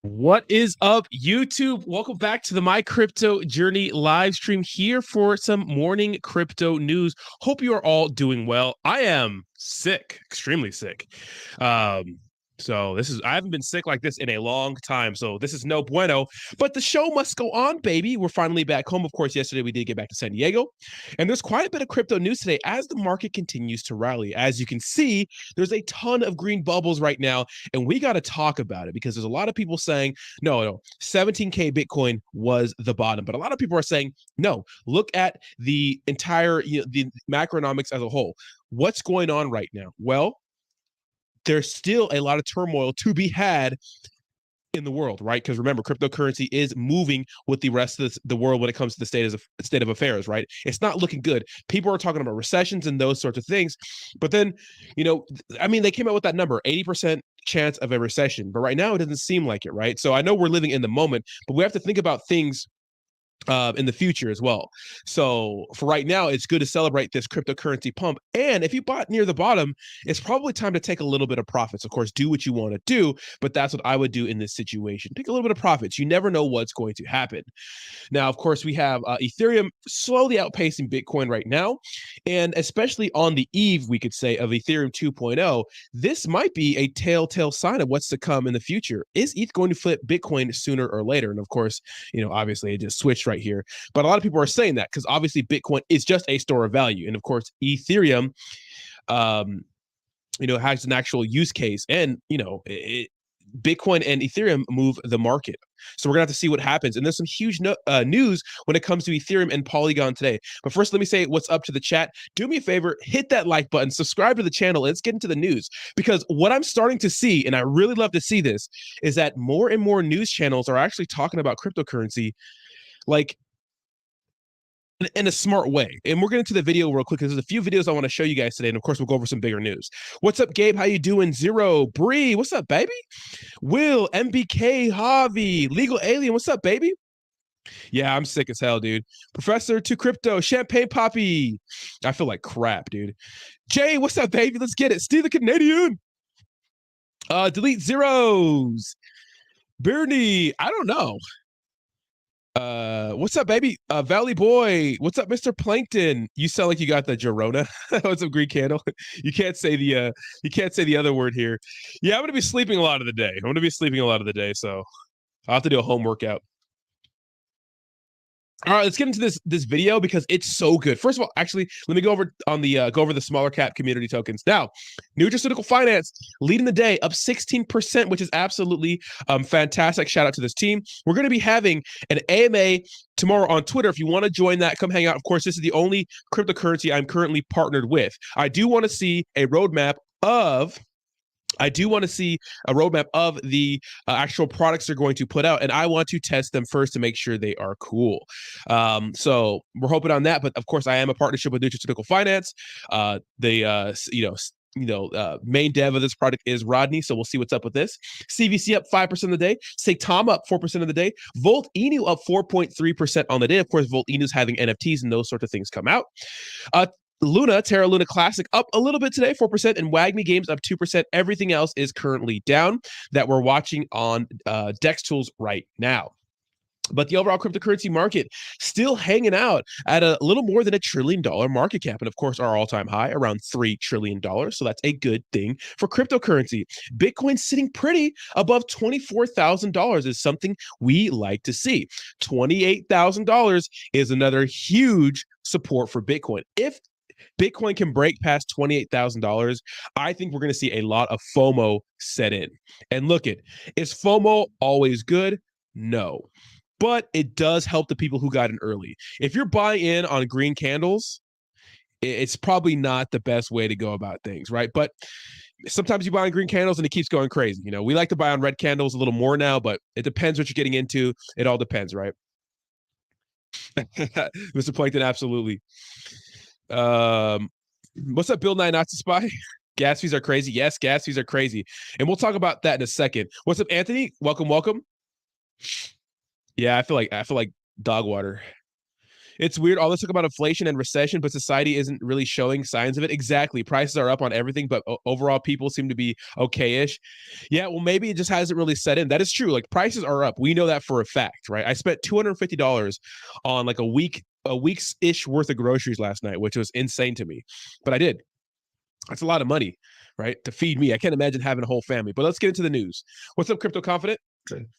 What is up, YouTube? Welcome back to the My Crypto Journey live stream here for some morning crypto news. Hope you are all doing well. I am sick, extremely sick. I haven't been sick like this in a long time, so this is no bueno, but the show must go on, baby. We're finally back home. Of course, yesterday we did get back to San Diego, and there's quite a bit of crypto news today as the market continues to rally. As you can see, there's a ton of green bubbles right now, and we got to talk about it because there's a lot of people saying, no, 17K Bitcoin was the bottom. But a lot of people are saying, no, look at the entire, the macroeconomics as a whole. What's going on right now? Well, there's still a lot of turmoil to be had in the world, right? Because remember, cryptocurrency is moving with the rest of the world when it comes to the state of affairs, right? It's not looking good. People are talking about recessions and those sorts of things. But then, they came out with that number, 80% chance of a recession. But right now, it doesn't seem like it, right? So I know we're living in the moment, but we have to think about things in the future as well. So for right now, it's good to celebrate this cryptocurrency pump. And if you bought near the bottom, it's probably time to take a little bit of profits. Of course, do what you want to do, but that's what I would do in this situation. Take a little bit of profits. You never know what's going to happen. Now, of course, we have Ethereum slowly outpacing Bitcoin right now. And especially on the eve, we could say, of Ethereum 2.0, this might be a telltale sign of what's to come in the future. Is ETH going to flip Bitcoin sooner or later? And of course, obviously it just switched right here. But a lot of people are saying that because obviously Bitcoin is just a store of value. And of course, Ethereum, has an actual use case. And, Bitcoin and Ethereum move the market. So we're going to have to see what happens. And there's some huge news when it comes to Ethereum and Polygon today. But first, let me say what's up to the chat. Do me a favor, hit that like button, subscribe to the channel, and let's get into the news. Because what I'm starting to see, and I really love to see this, is that more and more news channels are actually talking about cryptocurrency like in a smart way. And we're getting to the video real quick because there's a few videos I want to show you guys today. And of course, we'll go over some bigger news. What's up, Gabe? How you doing? Zero. Bree, what's up, baby? Will, MBK, Javi, Legal Alien, what's up, baby? Yeah, I'm sick as hell, dude. Professor to Crypto, Champagne Poppy. I feel like crap, dude. Jay, what's up, baby? Let's get it. Steve the Canadian. Delete zeros. Bernie, I don't know. What's up, baby? Valley Boy, what's up, Mr. Plankton? You sound like you got the Girona. What's up, Green Candle? You can't say the other word here. Yeah, I'm gonna be sleeping a lot of the day. So I'll have to do a home workout. All right, let's get into this video because it's so good. First of all, actually, let me go over the smaller cap community tokens. Now, Nutraceutical Finance leading the day up 16%, which is absolutely fantastic. Shout out to this team. We're going to be having an AMA tomorrow on Twitter. If you want to join that, come hang out. Of course, this is the only cryptocurrency I'm currently partnered with. I do want to see a roadmap of the actual products they're going to put out, and I want to test them first to make sure they are cool. So we're hoping on that, but of course, I am a partnership with Nutraceutical Finance. Main dev of this product is Rodney, so we'll see what's up with this. CVC up 5% of the day. Saitama up 4% of the day. Volt Inu up 4.3% on the day. Of course, Volt Inu's having NFTs and those sorts of things come out. Terra Luna Classic up a little bit today, 4%, and WAGMI Games up 2%. Everything else is currently down that we're watching on Dex Tools right now. But the overall cryptocurrency market still hanging out at a little more than $1 trillion market cap. And of course, our all-time high, around $3 trillion. So that's a good thing for cryptocurrency. Bitcoin sitting pretty above $24,000 is something we like to see. $28,000 is another huge support for Bitcoin. If Bitcoin can break past $28,000, I think we're going to see a lot of FOMO set in. And look is FOMO always good? No. But it does help the people who got in early. If you're buying in on green candles, it's probably not the best way to go about things, right? But sometimes you buy on green candles and it keeps going crazy. We like to buy on red candles a little more now, but it depends what you're getting into. It all depends, right? Mr. Plankton, absolutely. What's up, Bill Nye Nazi Spy? Gas fees are crazy. Yes, gas fees are crazy. And we'll talk about that in a second. What's up, Anthony? Welcome. Yeah, I feel like dog water. It's weird. All this talk about inflation and recession, but society isn't really showing signs of it. Exactly. Prices are up on everything, but overall people seem to be okay-ish. Yeah, well, maybe it just hasn't really set in. That is true. Like prices are up. We know that for a fact, right? I spent $250 on like a week's ish worth of groceries last night, which was insane to me. But I did. That's a lot of money, right? To feed me. I can't imagine having a whole family. But let's get into the news. What's up, Crypto Confident?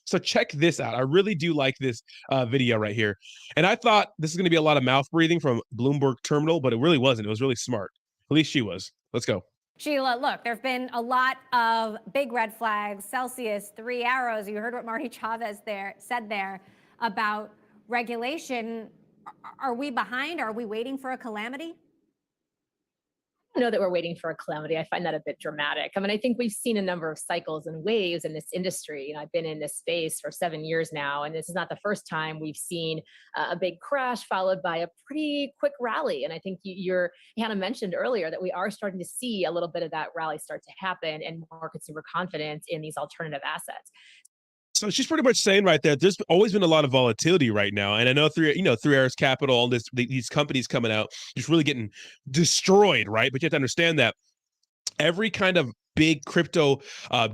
So check this out. I really do like this video right here. And I thought this is going to be a lot of mouth breathing from Bloomberg Terminal, but it really wasn't. It was really smart. At least she was. Let's go. Sheila, look, there have been a lot of big red flags. Celsius, 3 arrows. You heard what Marty Chavez said there about regulation. Are we behind? Are we waiting for a calamity? I don't know that we're waiting for a calamity. I find that a bit dramatic. I mean, I think we've seen a number of cycles and waves in this industry. And I've been in this space for 7 years now. And this is not the first time we've seen a big crash followed by a pretty quick rally. And I think Hannah mentioned earlier that we are starting to see a little bit of that rally start to happen and more consumer confidence in these alternative assets. So she's pretty much saying right there, there's always been a lot of volatility right now. And I know Three Arrows Capital, all these companies coming out, just really getting destroyed, right? But you have to understand that every kind of big crypto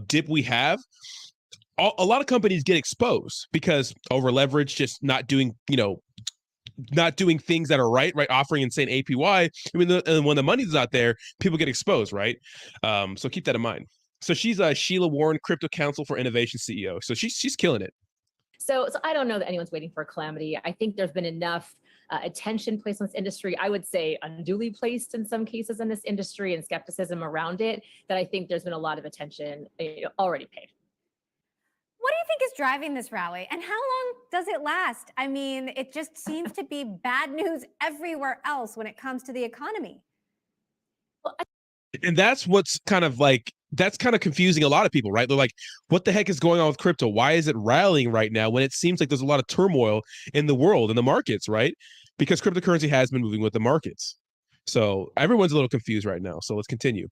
dip we have, a lot of companies get exposed because over leverage, just not doing things that are right, offering insane APY. I mean, and when the money's not there, people get exposed, right? So keep that in mind. So she's Sheila Warren, Crypto Council for Innovation CEO. So she's killing it. So I don't know that anyone's waiting for a calamity. I think there's been enough attention placed on this industry, I would say unduly placed in some cases in this industry, and skepticism around it, that I think there's been a lot of attention already paid. What do you think is driving this rally, and how long does it last? I mean, it just seems to be bad news everywhere else when it comes to the economy. Well, and that's what's kind of confusing a lot of people, right? They're like, what the heck is going on with crypto? Why is it rallying right now when it seems like there's a lot of turmoil in the world, in the markets, right? Because cryptocurrency has been moving with the markets. So everyone's a little confused right now. So let's continue.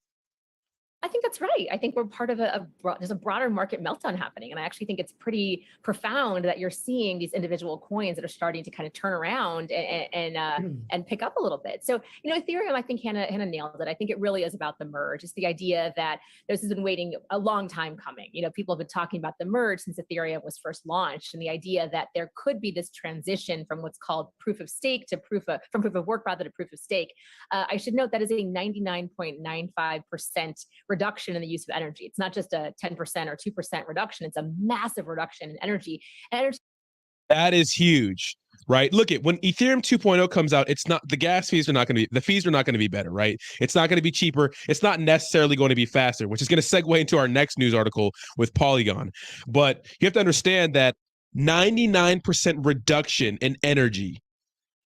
I think that's right. I think we're part of there's a broader market meltdown happening. And I actually think it's pretty profound that you're seeing these individual coins that are starting to kind of turn around and pick up a little bit. So, Ethereum, I think Hannah nailed it. I think it really is about the merge. It's the idea that this has been waiting a long time coming. People have been talking about the merge since Ethereum was first launched, and the idea that there could be this transition from what's called proof of stake to proof of work rather to proof of stake. I should note that is a 99.95% reduction in the use of energy. It's not just a 10% or 2% reduction. It's a massive reduction in energy. That is huge, right? Look at when Ethereum 2.0 comes out, it's not, the gas fees are not going to be, the fees are not going to be better, right? It's not going to be cheaper. It's not necessarily going to be faster, which is going to segue into our next news article with Polygon. But you have to understand that 99% reduction in energy,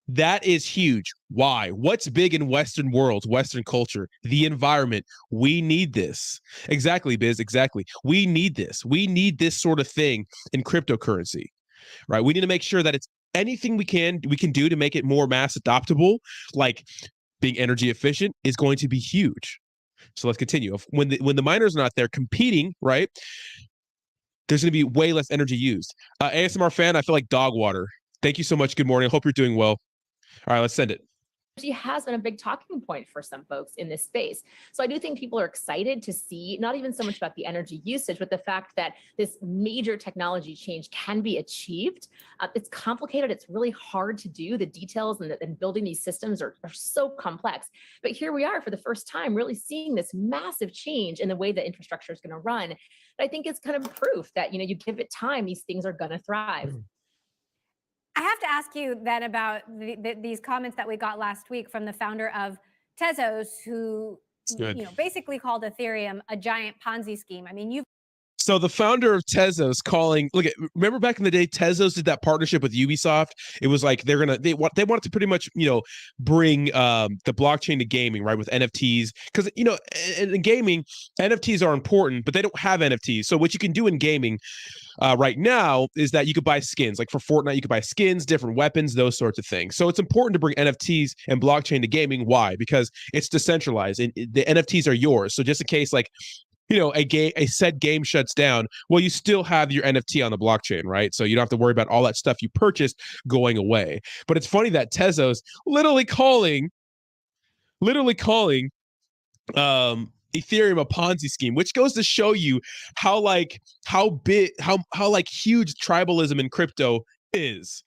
that is huge. Why? What's big in Western worlds, Western culture? The environment. We need this. Exactly, Biz. Exactly. We need this. We need this sort of thing in cryptocurrency, right? We need to make sure that it's anything we can do to make it more mass adoptable, like being energy efficient, is going to be huge. So let's continue. When the miners are not there competing, right, there's going to be way less energy used. ASMR fan, I feel like dog water. Thank you so much. Good morning. I hope you're doing well. All right, let's send it. Energy has been a big talking point for some folks in this space. So I do think people are excited to see not even so much about the energy usage, but the fact that this major technology change can be achieved. It's complicated. It's really hard to do. The details and building these systems are so complex. But here we are for the first time really seeing this massive change in the way that infrastructure is going to run. And I think it's kind of proof that, you give it time, these things are going to thrive. I have to ask you then about these comments that we got last week from the founder of Tezos, who basically called Ethereum a giant Ponzi scheme. I mean, So the founder of Tezos remember back in the day, Tezos did that partnership with Ubisoft. It was like they wanted to pretty much, bring the blockchain to gaming, right? With NFTs. Because, in gaming, NFTs are important, but they don't have NFTs. So what you can do in gaming right now is that you could buy skins. Like for Fortnite, you could buy skins, different weapons, those sorts of things. So it's important to bring NFTs and blockchain to gaming. Why? Because it's decentralized and the NFTs are yours. So just in case, like, a said game shuts down, well, you still have your NFT on the blockchain, right? So you don't have to worry about all that stuff you purchased going away. But it's funny that Tezos literally calling Ethereum a Ponzi scheme, which goes to show you how huge tribalism in crypto is.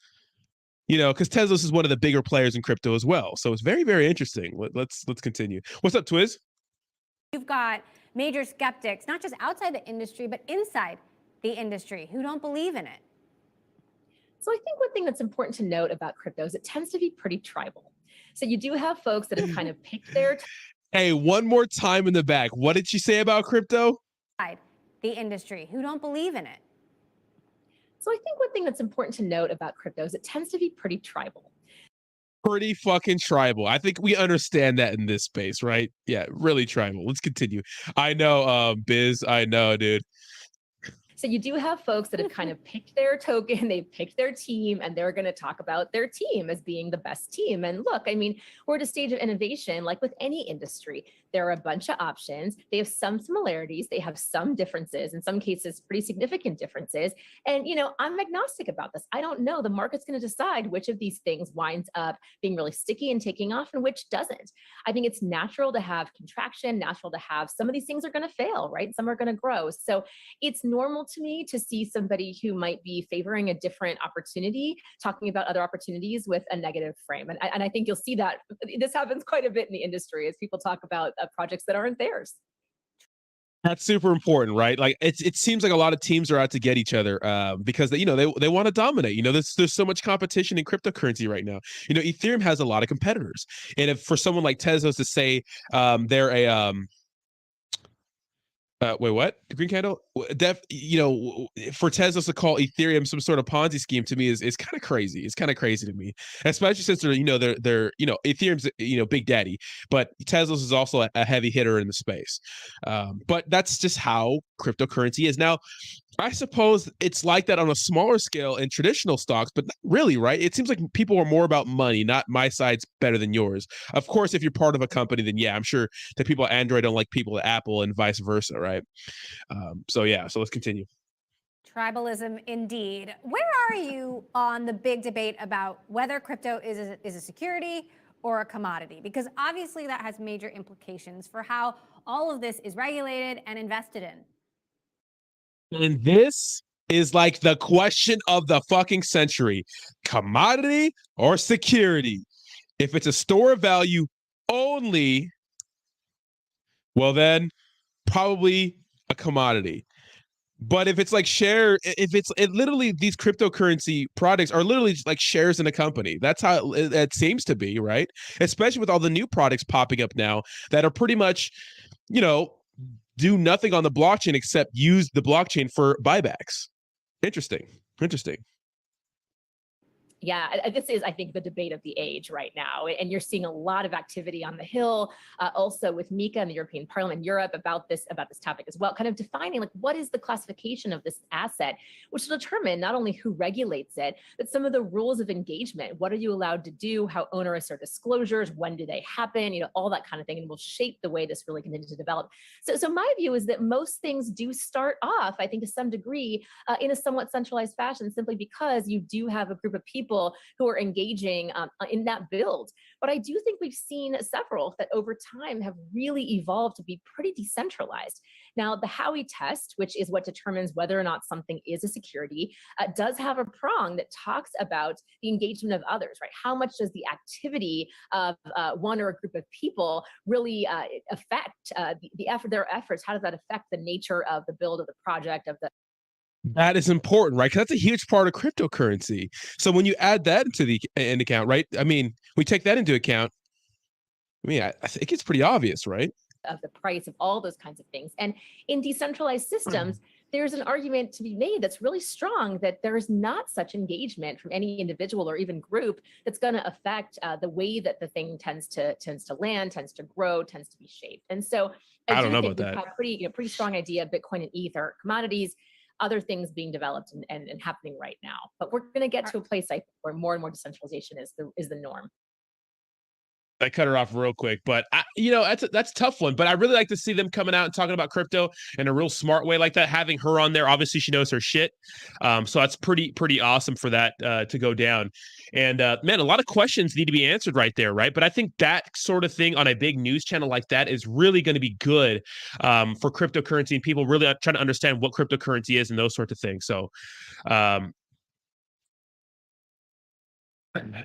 Because Tezos is one of the bigger players in crypto as well. So it's very, very interesting. Let's continue. What's up, Twiz? You've got major skeptics, not just outside the industry, but inside the industry who don't believe in it. So I think one thing that's important to note about crypto is it tends to be pretty tribal. So you do have folks that have kind of picked their... Hey, one more time in the back. What did she say about crypto? The industry who don't believe in it. So I think one thing that's important to note about crypto is it tends to be pretty tribal. Pretty fucking tribal. I think we understand that in this space, right? Yeah, really tribal. Let's continue. I know, Biz. I know, dude. So you do have folks that have kind of picked their token, they've picked their team, and they're going to talk about their team as being the best team. And look, I mean, we're at a stage of innovation, like with any industry. There are a bunch of options. They have some similarities. They have some differences, in some cases, pretty significant differences. And, I'm agnostic about this. I don't know. The market's going to decide which of these things winds up being really sticky and taking off and which doesn't. I think it's natural to have contraction, natural to have some of these things are going to fail, right? Some are going to grow. So it's normal to me to see somebody who might be favoring a different opportunity, talking about other opportunities with a negative frame. And I think you'll see that this happens quite a bit in the industry as people talk about projects that aren't theirs. That's super important, right? Like it seems like a lot of teams are out to get each other because they want to dominate. There's so much competition in cryptocurrency right now. Ethereum has a lot of competitors, and if for someone like Tezos to say they're a wait, what? Green candle? For Tesla to call Ethereum some sort of Ponzi scheme to me is kind of crazy. It's kind of crazy to me, especially since they're Ethereum's big daddy, but Tesla's is also a heavy hitter in the space. But that's just how cryptocurrency is now. I suppose it's like that on a smaller scale in traditional stocks, but not really, right? It seems like people are more about money, not my side's better than yours. Of course, if you're part of a company, then yeah, I'm sure that people at Android don't like people at Apple and vice versa, right? So let's continue. Tribalism indeed. Where are you on the big debate about whether crypto is a security or a commodity? Because obviously that has major implications for how all of this is regulated and invested in. And this is like the question of the fucking century: commodity or security? If it's a store of value only, well then probably a commodity. But if it's like literally these cryptocurrency products are literally just like shares in a company. That's how it seems to be, right? Especially with all the new products popping up now that are pretty much, do nothing on the blockchain except use the blockchain for buybacks. Interesting. Yeah, this is, I think, the debate of the age right now. And you're seeing a lot of activity on the Hill, also with Mika and the European Parliament in Europe about this topic as well, kind of defining like what is the classification of this asset, which will determine not only who regulates it, but some of the rules of engagement. What are you allowed to do? How onerous are disclosures? When do they happen? All that kind of thing, and will shape the way this really continues to develop. So my view is that most things do start off, I think, to some degree, in a somewhat centralized fashion, simply because you do have a group of people who are engaging in that build. But I do think we've seen several that over time have really evolved to be pretty decentralized. Now, the Howey test, which is what determines whether or not something is a security, does have a prong that talks about the engagement of others, right? How much does the activity of one or a group of people really affect their efforts? How does that affect the nature of the build of the project, of the... That is important, right? Because that's a huge part of cryptocurrency. So when you add that into the account, right? I mean, we take that into account. I mean, I think it's pretty obvious, right? Of the price of all those kinds of things. And in decentralized systems, there's an argument to be made that's really strong that there is not such engagement from any individual or even group that's going to affect the way that the thing tends to land, tends to grow, tends to be shaped. And so I do think we've got pretty strong idea Bitcoin and ETH are commodities, other things being developed and happening right now. But we're going to get to a place, I think, where more and more decentralization is the norm. I cut her off real quick, but that's a tough one. But I really like to see them coming out and talking about crypto in a real smart way like that. Having her on there, obviously she knows her shit, so that's pretty awesome for that to go down. And man, a lot of questions need to be answered right there, right? But I think that sort of thing on a big news channel like that is really going to be good for cryptocurrency and people really trying to understand what cryptocurrency is and those sorts of things. So.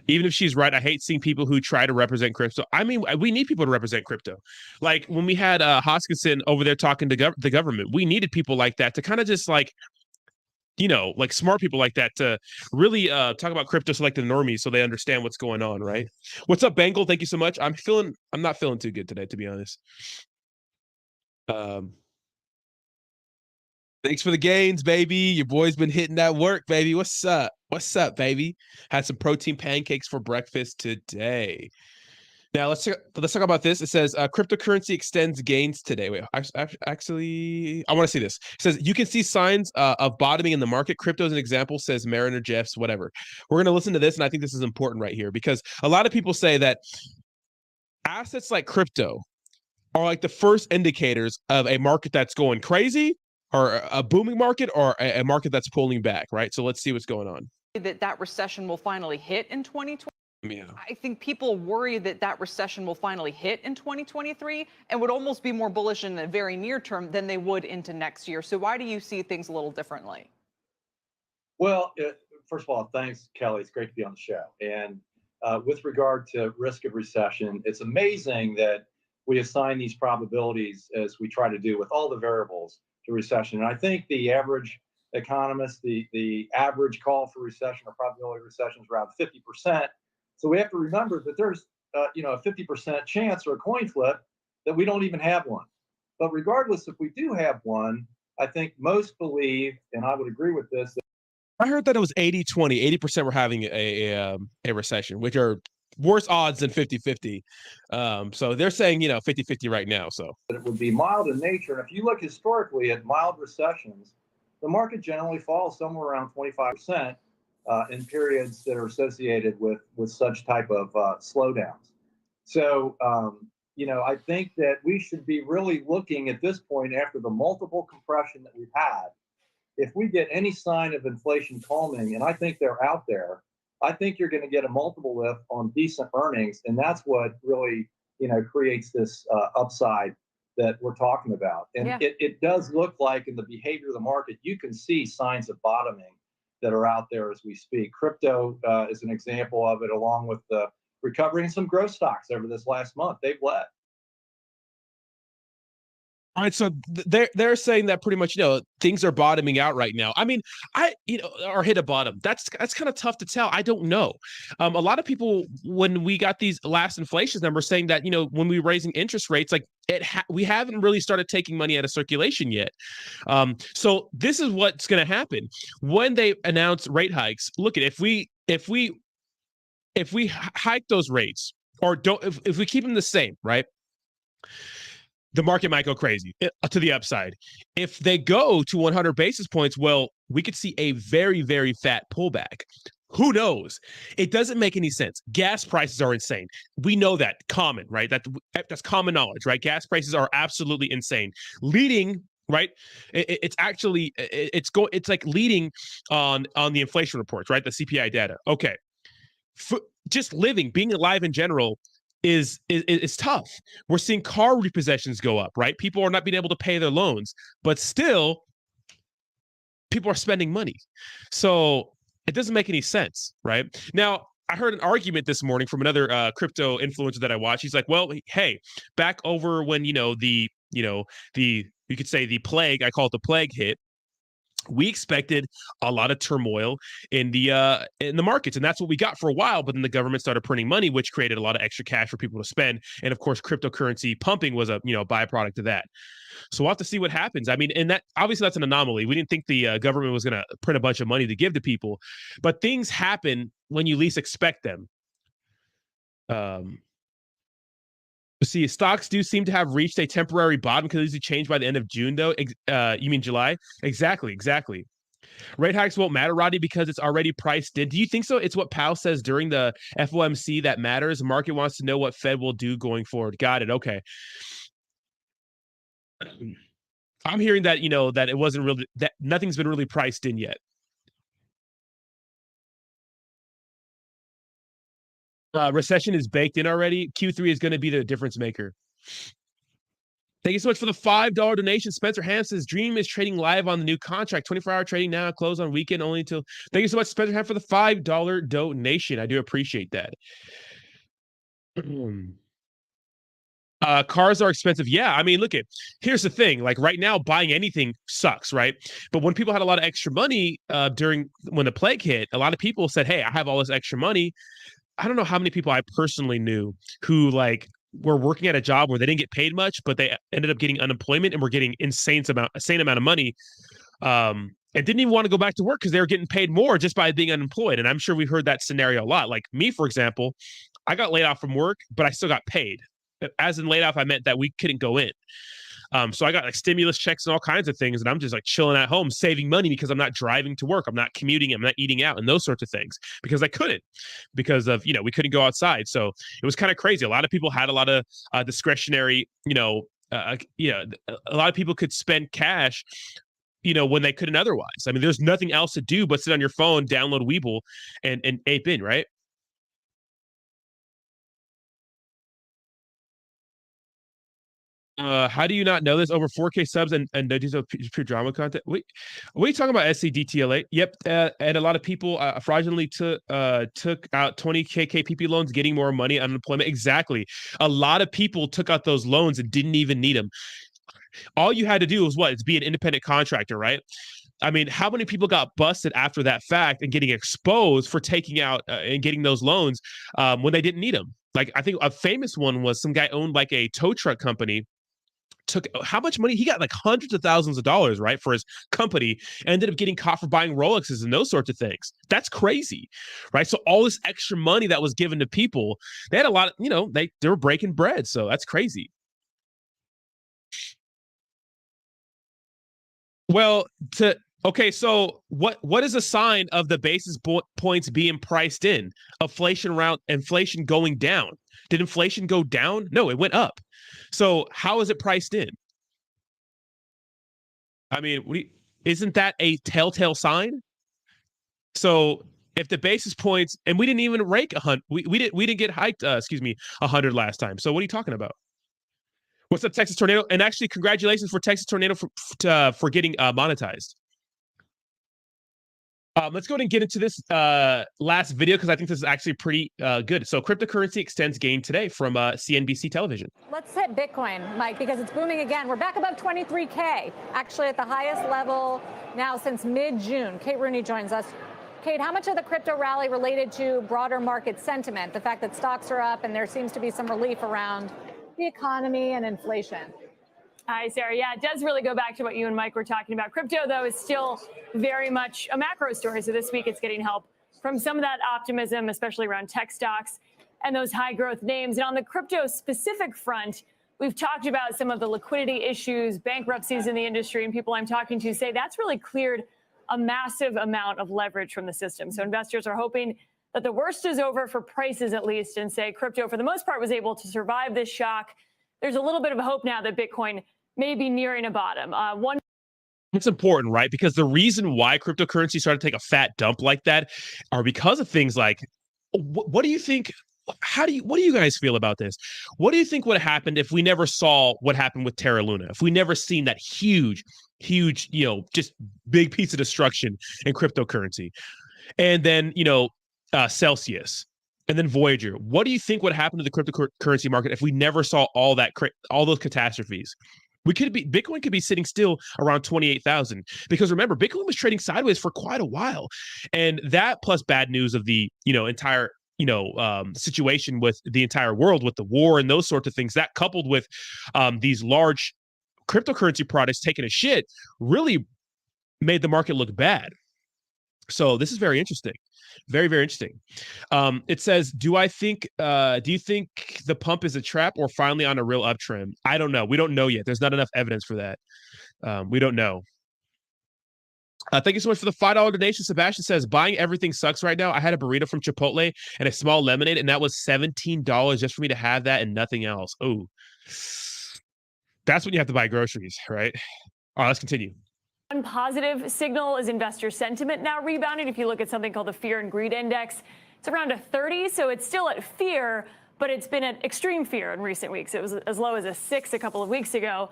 Even if she's right, I hate seeing people who try to represent crypto. I mean, we need people to represent crypto. Like when we had Hoskinson over there talking to the government, we needed people like that to kind of just like smart people like that to really talk about crypto so like the normies so they understand what's going on, right? What's up, Bengal? Thank you so much. I'm not feeling too good today, to be honest. Thanks for the gains, baby. Your boy's been hitting that work, baby. What's up? What's up, baby? Had some protein pancakes for breakfast today. Now let's talk about this. It says cryptocurrency extends gains today. Wait, actually, I want to see this. It says you can see signs of bottoming in the market. Crypto is an example, says Mariner Jeffs, whatever. We're going to listen to this, and I think this is important right here because a lot of people say that assets like crypto are like the first indicators of a market that's going crazy or a booming market or a market that's pulling back, right? So let's see what's going on. That recession will finally hit in 2020. Yeah. I think people worry that recession will finally hit in 2023 and would almost be more bullish in the very near term than they would into next year. So why do you see things a little differently? Well, first of all, thanks, Kelly. It's great to be on the show. And with regard to risk of recession, it's amazing that we assign these probabilities as we try to do with all the variables to recession. And I think the average economist, the average call for recession or probability of recession is around 50%. So we have to remember that there's a 50% chance or a coin flip that we don't even have one. But regardless, if we do have one, I think most believe, and I would agree with this. I heard that it was 80-20. 80% were having a recession, which are worse odds than 50-50. So they're saying, 50-50 right now. So it would be mild in nature. And if you look historically at mild recessions, the market generally falls somewhere around 25% in periods that are associated with such type of slowdowns. So, I think that we should be really looking at this point after the multiple compression that we've had. If we get any sign of inflation calming, and I think they're out there, I think you're going to get a multiple lift on decent earnings. And that's what really, creates this upside that we're talking about. And yeah, it does look like in the behavior of the market, you can see signs of bottoming that are out there as we speak. Crypto is an example of it, along with the recovery in some growth stocks over this last month. They've led. All right, so they're saying that pretty much, things are bottoming out right now. I mean, or hit a bottom. That's kind of tough to tell. I don't know. A lot of people, when we got these last inflation numbers, saying that when we were raising interest rates, like we haven't really started taking money out of circulation yet. So this is what's going to happen when they announce rate hikes. Look at if we hike those rates or don't, if we keep them the same, right? The market might go crazy to the upside. If they go to 100 basis points, well, we could see a very, very fat pullback. Who knows? It doesn't make any sense. Gas prices are insane. We know that, common, right? That's common knowledge, right? Gas prices are absolutely insane. Leading, right? It's actually it's like leading on the inflation reports, right? The CPI data. Okay, just being alive in general is tough. We're seeing car repossessions go up, right? People are not being able to pay their loans, but still people are spending money. So it doesn't make any sense, right? Now, I heard an argument this morning from another crypto influencer that I watch. He's like, well, hey, back over when, you could say the plague, I call it the plague, hit, we expected a lot of turmoil in the markets, and that's what we got for a while. But then the government started printing money, which created a lot of extra cash for people to spend. And of course, cryptocurrency pumping was a byproduct of that. So we'll have to see what happens. I mean, and that obviously that's an anomaly. We didn't think the government was going to print a bunch of money to give to people, but things happen when you least expect them. See, stocks do seem to have reached a temporary bottom because they change by the end of June, though. You mean July? Exactly. Rate hikes won't matter, Roddy, because it's already priced in. Do you think so? It's what Powell says during the FOMC that matters. The market wants to know what Fed will do going forward. Got it. Okay. I'm hearing that, that it wasn't really, that nothing's been really priced in yet. Recession is baked in already. Q3 is going to be the difference maker. Thank you so much for the $5 donation. Spencer Ham says, Dream is trading live on the new contract. 24-hour trading now, close on weekend only until. Thank you so much, Spencer Ham, for the $5 donation. I do appreciate that. Cars are expensive. Yeah, I mean, here's the thing. Like right now, buying anything sucks, right? But when people had a lot of extra money when the plague hit, a lot of people said, hey, I have all this extra money. I don't know how many people I personally knew who were working at a job where they didn't get paid much, but they ended up getting unemployment and were getting insane amount of money. And didn't even want to go back to work because they were getting paid more just by being unemployed. And I'm sure we've heard that scenario a lot. Like me, for example, I got laid off from work, but I still got paid. As in laid off, I meant that we couldn't go in. So I got stimulus checks and all kinds of things, and I'm just chilling at home, saving money because I'm not driving to work, I'm not commuting, I'm not eating out, and those sorts of things because I couldn't, because of we couldn't go outside. So it was kind of crazy. A lot of people had a lot of discretionary, a lot of people could spend cash, when they couldn't otherwise. I mean, there's nothing else to do but sit on your phone, download Webull, and ape in, right? How do you not know this? Over 4K subs and no pure drama content. What are you talking about? SCDTLA? Yep. And a lot of people fraudulently took out 20K KPP loans, getting more money, unemployment. Exactly. A lot of people took out those loans and didn't even need them. All you had to do was it's be an independent contractor, right? I mean, how many people got busted after that fact and getting exposed for taking out and getting those loans when they didn't need them? Like, I think a famous one was some guy owned a tow truck company. Took how much money? He got hundreds of thousands of dollars, right, for his company, and ended up getting caught for buying Rolexes and those sorts of things. That's crazy, right? So all this extra money that was given to people, they had a lot of, they were breaking bread. So that's crazy. Well, okay, so what is a sign of the basis points being priced in? Inflation going down. Did inflation go down? No, it went up. So how is it priced in? I mean, isn't that a telltale sign? So if the basis points, and we didn't even rake 100, we didn't get hiked. 100 last time. So what are you talking about? What's up, Texas Tornado? And actually, congratulations for Texas Tornado for getting monetized. Let's go ahead and get into this last video because I think this is actually pretty good. So cryptocurrency extends gain today from CNBC television. Let's hit Bitcoin, Mike, because it's booming again. We're back above 23K, actually at the highest level now since mid-June. Kate Rooney joins us. Kate, how much of the crypto rally related to broader market sentiment, the fact that stocks are up and there seems to be some relief around the economy and inflation? Hi, Sarah. Yeah, it does really go back to what you and Mike were talking about. Crypto, though, is still very much a macro story. So this week it's getting help from some of that optimism, especially around tech stocks and those high growth names. And on the crypto specific front, we've talked about some of the liquidity issues, bankruptcies in the industry, and people I'm talking to say that's really cleared a massive amount of leverage from the system. So investors are hoping that the worst is over for prices, at least, and say crypto, for the most part, was able to survive this shock. There's a little bit of hope now that Bitcoin may be nearing a bottom. It's important, right? Because the reason why cryptocurrency started to take a fat dump like that are because of things like, what do you think? What do you guys feel about this? What do you think would have happened if we never saw what happened with Terra Luna? If we never seen that huge, just big piece of destruction in cryptocurrency, and then Celsius, and then Voyager. What do you think would happen to the cryptocurrency market if we never saw all those catastrophes? Bitcoin could be sitting still around 28,000 because remember, Bitcoin was trading sideways for quite a while, and that plus bad news of the entire situation with the entire world with the war and those sorts of things, that coupled with these large cryptocurrency products taking a shit, really made the market look bad. So this is very interesting. Very, very interesting. It says, do you think the pump is a trap or finally on a real uptrend? I don't know. We don't know yet. There's not enough evidence for that. We don't know. Thank you so much for the $5 donation. Sebastian says, buying everything sucks right now. I had a burrito from Chipotle and a small lemonade, and that was $17 just for me to have that and nothing else. Oh, that's when you have to buy groceries, right? All right, let's continue. One positive signal is investor sentiment now rebounding. If you look at something called the Fear and Greed Index, it's around a 30, so it's still at fear, but it's been at extreme fear in recent weeks. It was as low as a 6 a couple of weeks ago.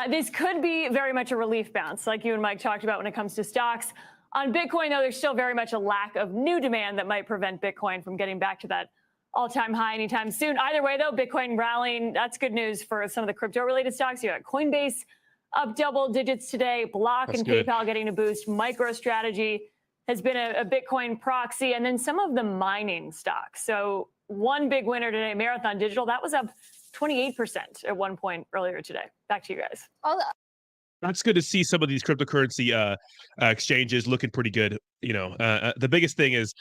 This could be very much a relief bounce, like you and Mike talked about when it comes to stocks. On Bitcoin, though, there's still very much a lack of new demand that might prevent Bitcoin from getting back to that all-time high anytime soon. Either way, though, Bitcoin rallying, that's good news for some of the crypto-related stocks. You got Coinbase up double digits today, Block and PayPal getting a boost. MicroStrategy has been a Bitcoin proxy, and then some of the mining stocks. So one big winner today, Marathon Digital, that was up 28% at one point earlier today. Back to you guys. That's good to see some of these cryptocurrency exchanges looking pretty good. You know, the biggest thing is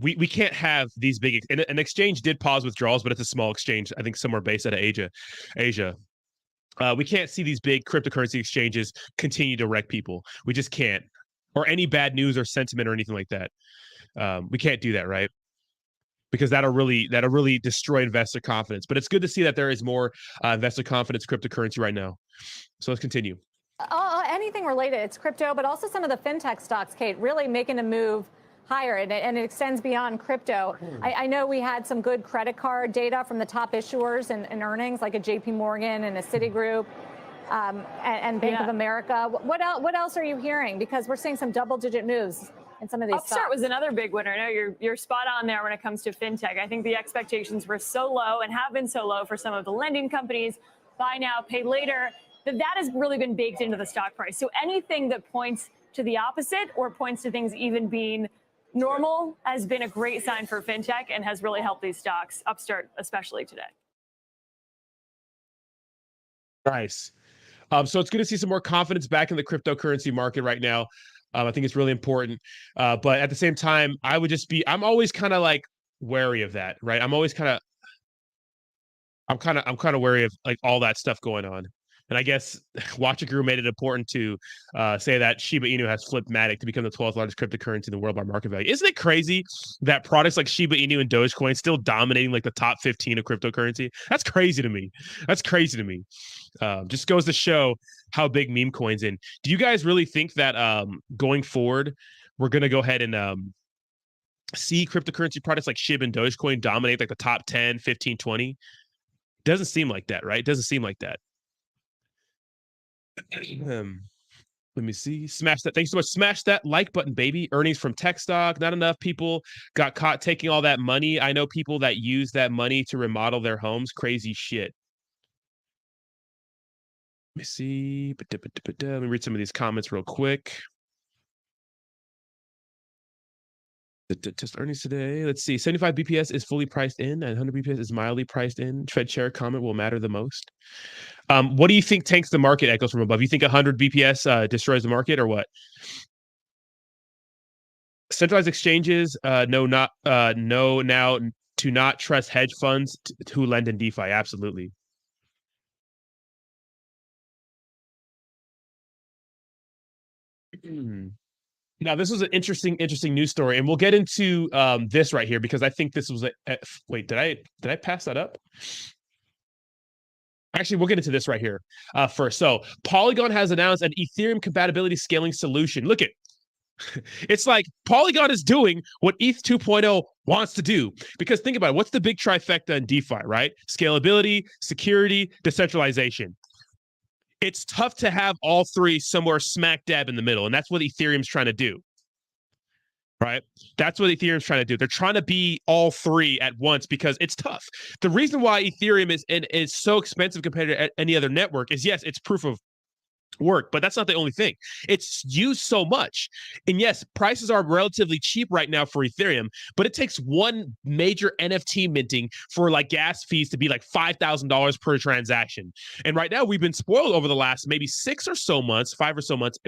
we can't have these big. An exchange did pause withdrawals, but it's a small exchange. I think somewhere based out of Asia. We can't see these big cryptocurrency exchanges continue to wreck people. We just can't, or any bad news or sentiment or anything like that. We can't do that, right? Because that'll really destroy investor confidence. But it's good to see that there is more investor confidence cryptocurrency right now. So let's continue. Anything related, it's crypto, but also some of the fintech stocks, Kate, really making a move higher, and it extends beyond crypto. I know we had some good credit card data from the top issuers and earnings, like a JP Morgan and a Citigroup and Bank of America. What else are you hearing? Because we're seeing some double-digit moves in some of these Upstart stocks. was another big winner. No, you're spot on there when it comes to fintech. I think the expectations were so low and have been so low for some of the lending companies, buy now, pay later, that has really been baked into the stock price. So anything that points to the opposite or points to things even being normal has been a great sign for fintech and has really helped these stocks, Upstart especially today. Nice. So it's good to see some more confidence back in the cryptocurrency market right now. I think it's really important. But at the same time, I'm always kind of like wary of that, right? I'm kind of wary of like all that stuff going on. And I guess Watcher Guru made it important to say that Shiba Inu has flipped Matic to become the 12th largest cryptocurrency in the world by market value. Isn't it crazy that products like Shiba Inu and Dogecoin still dominating like the top 15 of cryptocurrency? That's crazy to me. Just goes to show how big meme coin's in. Do you guys really think that going forward, we're going to go ahead and see cryptocurrency products like SHIB and Dogecoin dominate like the top 10, 15, 20? Doesn't seem like that, right? Doesn't seem like that. Let me see. Smash that. Thanks so much. Smash that like button, baby. Earnings from tech stock. Not enough people got caught taking all that money. I know people that use that money to remodel their homes. Crazy shit. Let me see. Let me read some of these comments real quick. Just earnings today. Let's see. 75 BPS is fully priced in, and 100 BPS is mildly priced in. Tread share comment will matter the most. What do you think tanks the market? Echoes from above. You think 100 BPS destroys the market, or what? Centralized exchanges know now to not trust hedge funds who lend in DeFi. Absolutely. Now, this was an interesting news story, and we'll get into this right here because I think this was wait, did I pass that up? Actually, we'll get into this right here first. So, Polygon has announced an Ethereum compatibility scaling solution. Look at it's like Polygon is doing what ETH 2.0 wants to do. Because think about it, what's the big trifecta in DeFi, right? Scalability, security, decentralization. It's tough to have all three somewhere smack dab in the middle, and that's what Ethereum's trying to do, right? That's what Ethereum's trying to do. They're trying to be all three at once because it's tough. The reason why Ethereum is so expensive compared to any other network is, yes, it's proof of work, but that's not the only thing. It's used so much. And yes, prices are relatively cheap right now for Ethereum, but it takes one major NFT minting for like gas fees to be like $5,000 per transaction. And right now we've been spoiled over the last maybe 5 or so months,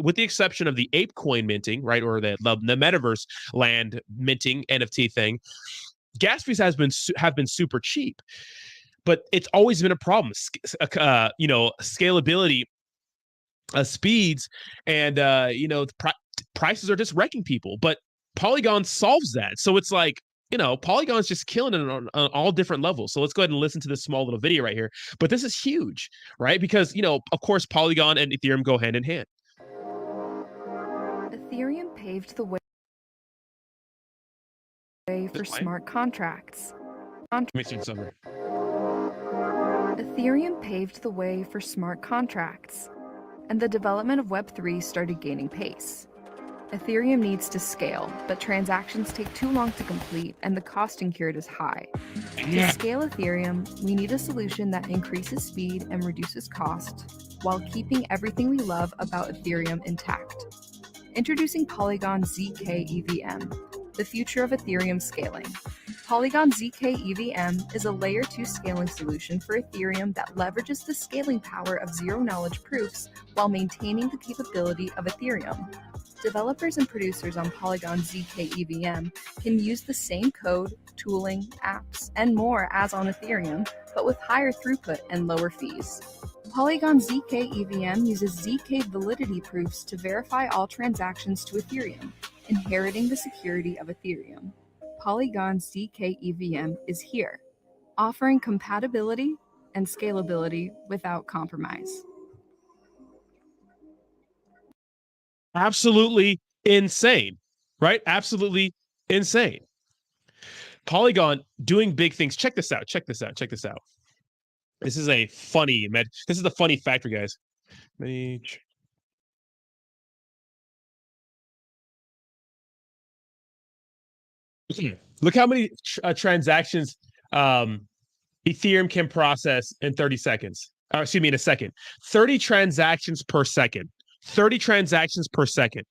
with the exception of the Ape coin minting, right? Or the metaverse land minting NFT thing. Gas fees have been super cheap, but it's always been a problem. Scalability, speeds, and prices are just wrecking people. But Polygon solves that. So it's like, Polygon's just killing it on all different levels. So let's go ahead and listen to this small little video right here. But this is huge, right? Because, of course, Polygon and Ethereum go hand in hand. Ethereum paved the way for smart contracts. Ethereum paved the way for smart contracts, and the development of Web3 started gaining pace. Ethereum needs to scale, but transactions take too long to complete and the cost incurred is high. To scale Ethereum, we need a solution that increases speed and reduces cost while keeping everything we love about Ethereum intact. Introducing Polygon ZK-EVM, the future of Ethereum scaling. Polygon ZK-EVM is a layer 2 scaling solution for Ethereum that leverages the scaling power of zero-knowledge proofs while maintaining the capability of Ethereum. Developers and producers on Polygon ZK-EVM can use the same code, tooling, apps, and more as on Ethereum, but with higher throughput and lower fees. Polygon ZK-EVM uses ZK validity proofs to verify all transactions to Ethereum, inheriting the security of Ethereum. Polygon ZK-EVM is here, offering compatibility and scalability without compromise. Absolutely insane, right? Absolutely insane. Polygon doing big things. Check this out. Check this out. Check this out. This is a funny, this is the funny factor, guys. Look how many transactions Ethereum can process in 30 seconds. Or excuse me, in a second. 30 transactions per second. 30 transactions per second.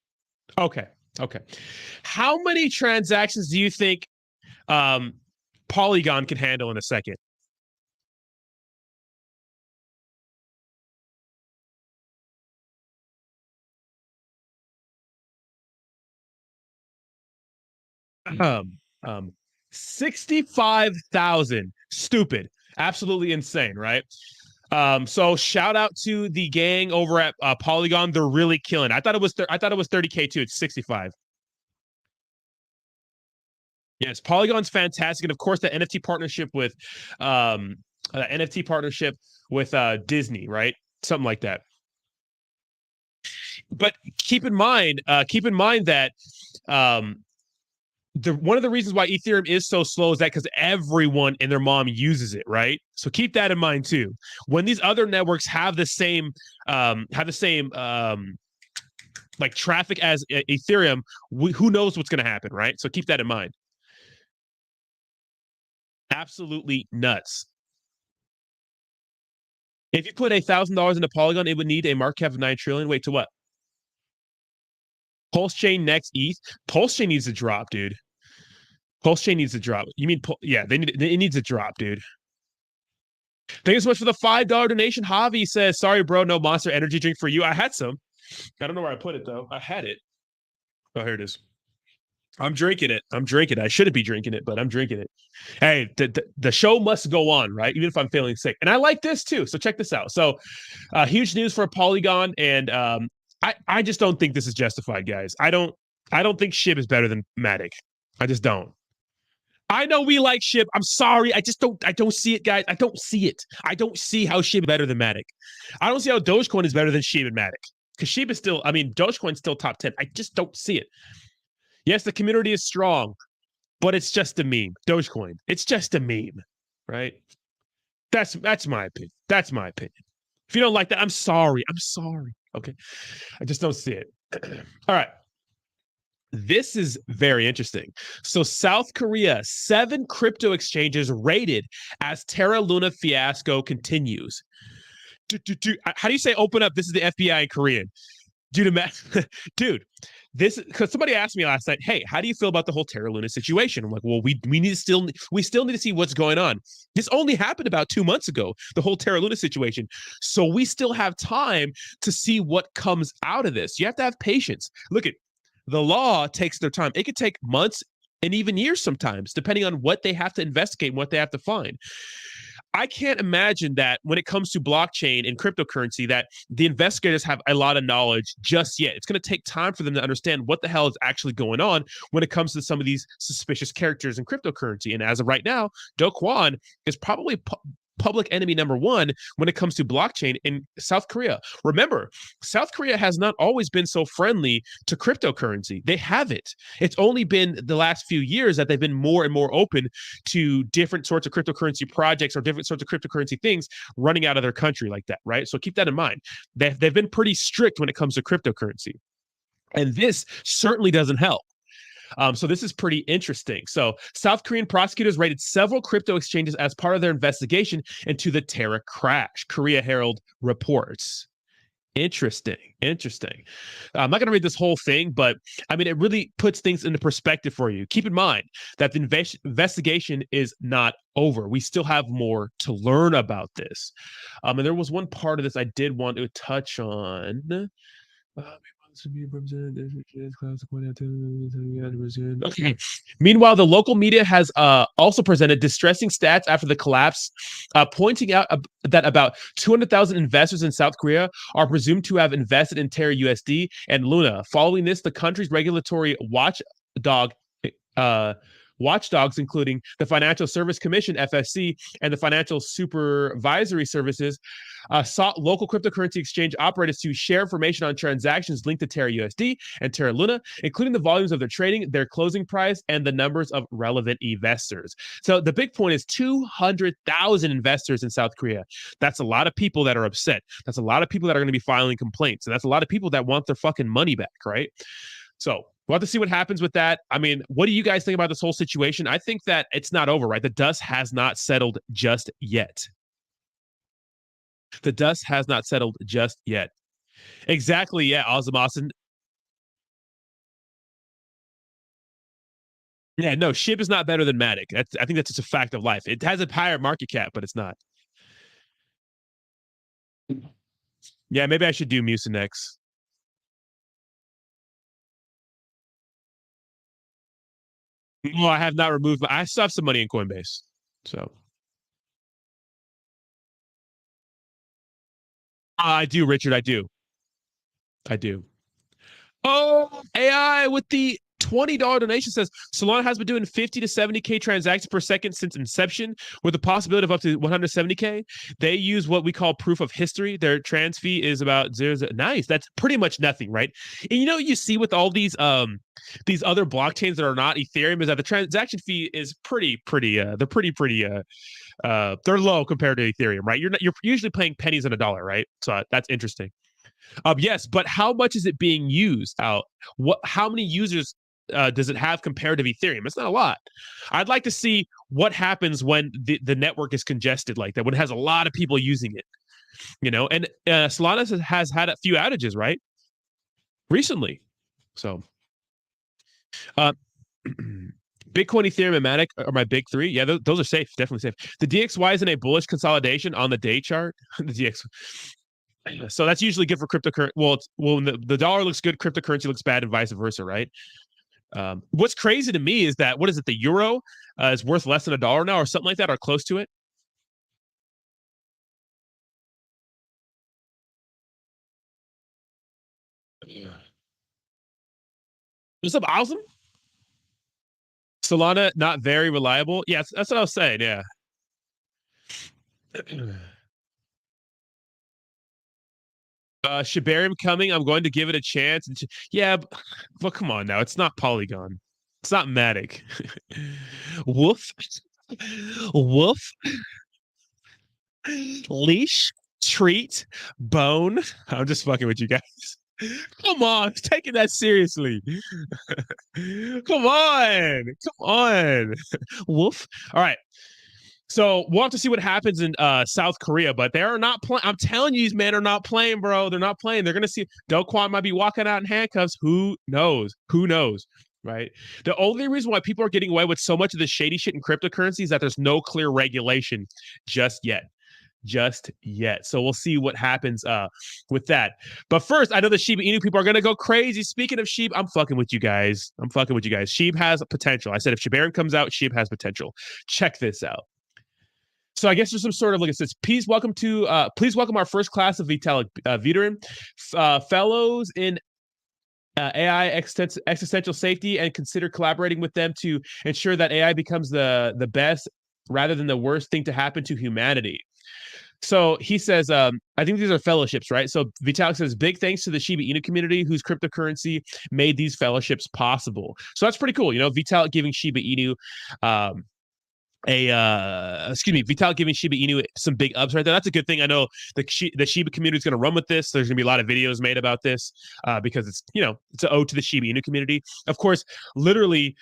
Okay. How many transactions do you think Polygon can handle in a second? Um, 65,000. Stupid. Absolutely insane, right? So shout out to the gang over at Polygon. They're really killing. I thought it was 30K too. It's 65. Yes, Polygon's fantastic, and of course the NFT partnership with Disney, right? Something like that. But keep in mind that one of the reasons why Ethereum is so slow is that because everyone and their mom uses it, right? So keep that in mind too. When these other networks have the same like traffic as Ethereum, who knows what's going to happen, right? So keep that in mind. Absolutely nuts. If you put $1,000 into Polygon, it would need a market cap of 9 trillion. Wait, to what? Pulse Chain next ETH. Pulse Chain needs to drop, dude. Pulse Chain needs to drop. You mean, yeah, it needs to drop, dude. Thank you so much for the $5 donation. Javi says, sorry, bro, no Monster Energy drink for you. I had some. I don't know where I put it, though. I had it. Oh, here it is. I'm drinking it. I shouldn't be drinking it, but I'm drinking it. Hey, the show must go on, right? Even if I'm feeling sick. And I like this, too. So check this out. So huge news for Polygon, and I just don't think this is justified, guys. I don't think SHIB is better than Matic. I just don't. I know we like SHIB. I'm sorry. I don't see it, guys. I don't see it. I don't see how SHIB is better than Matic. I don't see how Dogecoin is better than SHIB and Matic. Because SHIB is still, Dogecoin's still top 10. I just don't see it. Yes, the community is strong, but it's just a meme. Dogecoin. It's just a meme, right? That's my opinion. That's my opinion. If you don't like that, I'm sorry. Okay. I just don't see it. All right. This is very interesting. So South Korea, 7 crypto exchanges raided as Terra Luna fiasco continues. How do you say open up? This is the FBI in Korean. Dude, this, because somebody asked me last night, hey, how do you feel about the whole Terra Luna situation? I'm like, well, we still need to see what's going on. This only happened about 2 months ago, the whole Terra Luna situation. So we still have time to see what comes out of this. You have to have patience. Look at the law takes their time. It could take months and even years sometimes, depending on what they have to investigate and what they have to find. I can't imagine that when it comes to blockchain and cryptocurrency that the investigators have a lot of knowledge just yet. It's going to take time for them to understand what the hell is actually going on when it comes to some of these suspicious characters in cryptocurrency. And as of right now, Do Kwon is probably public enemy number one when it comes to blockchain in South Korea. Remember, South Korea has not always been so friendly to cryptocurrency. They haven't. It's only been the last few years that they've been more and more open to different sorts of cryptocurrency projects or different sorts of cryptocurrency things running out of their country like that, right? So keep that in mind. They've been pretty strict when it comes to cryptocurrency. And this certainly doesn't help. So this is pretty interesting. So South Korean prosecutors raided several crypto exchanges as part of their investigation into the Terra crash, Korea Herald reports. Interesting. I'm not going to read this whole thing, but I mean, it really puts things into perspective for you. Keep in mind that the investigation is not over. We still have more to learn about this. And there was one part of this I did want to touch on. Okay. Meanwhile, the local media has also presented distressing stats after the collapse, pointing out that about 200,000 investors in South Korea are presumed to have invested in Terra USD and Luna. Following this, the country's regulatory watchdogs, including the Financial Service Commission, FSC, and the Financial Supervisory Services, sought local cryptocurrency exchange operators to share information on transactions linked to Terra USD and Terra Luna, including the volumes of their trading, their closing price, and the numbers of relevant investors. So the big point is 200,000 investors in South Korea. That's a lot of people that are upset. That's a lot of people that are going to be filing complaints. And that's a lot of people that want their fucking money back, right? So we'll have to see what happens with that. I mean, what do you guys think about this whole situation? I think that it's not over, right? The dust has not settled just yet. The dust has not settled just yet. Exactly, yeah, Awesome Austin. Yeah, no, SHIB is not better than Matic. I think that's just a fact of life. It has a higher market cap, but it's not. Yeah, maybe I should do Mucinex. No, I have not removed. I still have some money in Coinbase. So I do, Richard. I do. Oh, AI with the $20 donation says Solana has been doing 50 to 70K transactions per second since inception, with the possibility of up to 170K. They use what we call proof of history. Their trans fee is about zero. Nice. That's pretty much nothing, right? And you see with all these other blockchains that are not Ethereum is that the transaction fee is they're low compared to Ethereum, right? You're usually paying pennies on a dollar, right? So that's interesting. Yes, but how much is it being used? How many users does it have compared to Ethereum? It's not a lot. I'd like to see what happens when the network is congested like that, when it has a lot of people using it. And Solana has had a few outages, right? Recently. So Bitcoin, Ethereum, and Matic are my big three. Yeah, those are safe, definitely safe. The DXY is in a bullish consolidation on the day chart. The DX. So that's usually good for cryptocurrency. Well, when the dollar looks good, cryptocurrency looks bad, and vice versa, right? What's crazy to me is that the euro is worth less than $1 now, or something like that, or close to it. What's up, awesome? Solana not very reliable. Yeah, that's what I was saying. Yeah. Shibarium coming. I'm going to give it a chance. Yeah, but come on now. It's not Polygon. It's not Matic. Woof. Leash. Treat. Bone. I'm just fucking with you guys. Come on, taking that seriously. Come on. Woof. All right. So we'll have to see what happens in South Korea, but they are not playing. I'm telling you, these men are not playing, bro. They're not playing. They're going to see Do Kwon might be walking out in handcuffs. Who knows? Right? The only reason why people are getting away with so much of the shady shit in cryptocurrency is that there's no clear regulation just yet. So we'll see what happens with that. But first, I know the Shiba Inu people are going to go crazy. Speaking of Shib, I'm fucking with you guys. Shib has potential. I said if Shibarium comes out, Shib has potential. Check this out. So I guess there's some sort of, like it says, please welcome our first class of Vitalik veteran fellows in AI existential safety, and consider collaborating with them to ensure that AI becomes the best rather than the worst thing to happen to humanity. So he says, I think these are fellowships, right? So Vitalik says, big thanks to the Shiba Inu community whose cryptocurrency made these fellowships possible. So that's pretty cool. Vitalik giving Shiba Inu Vitalik giving Shiba Inu some big ups right there. That's a good thing. I know the Shiba community is going to run with this. There's going to be a lot of videos made about this because it's it's an ode to the Shiba Inu community. Of course, literally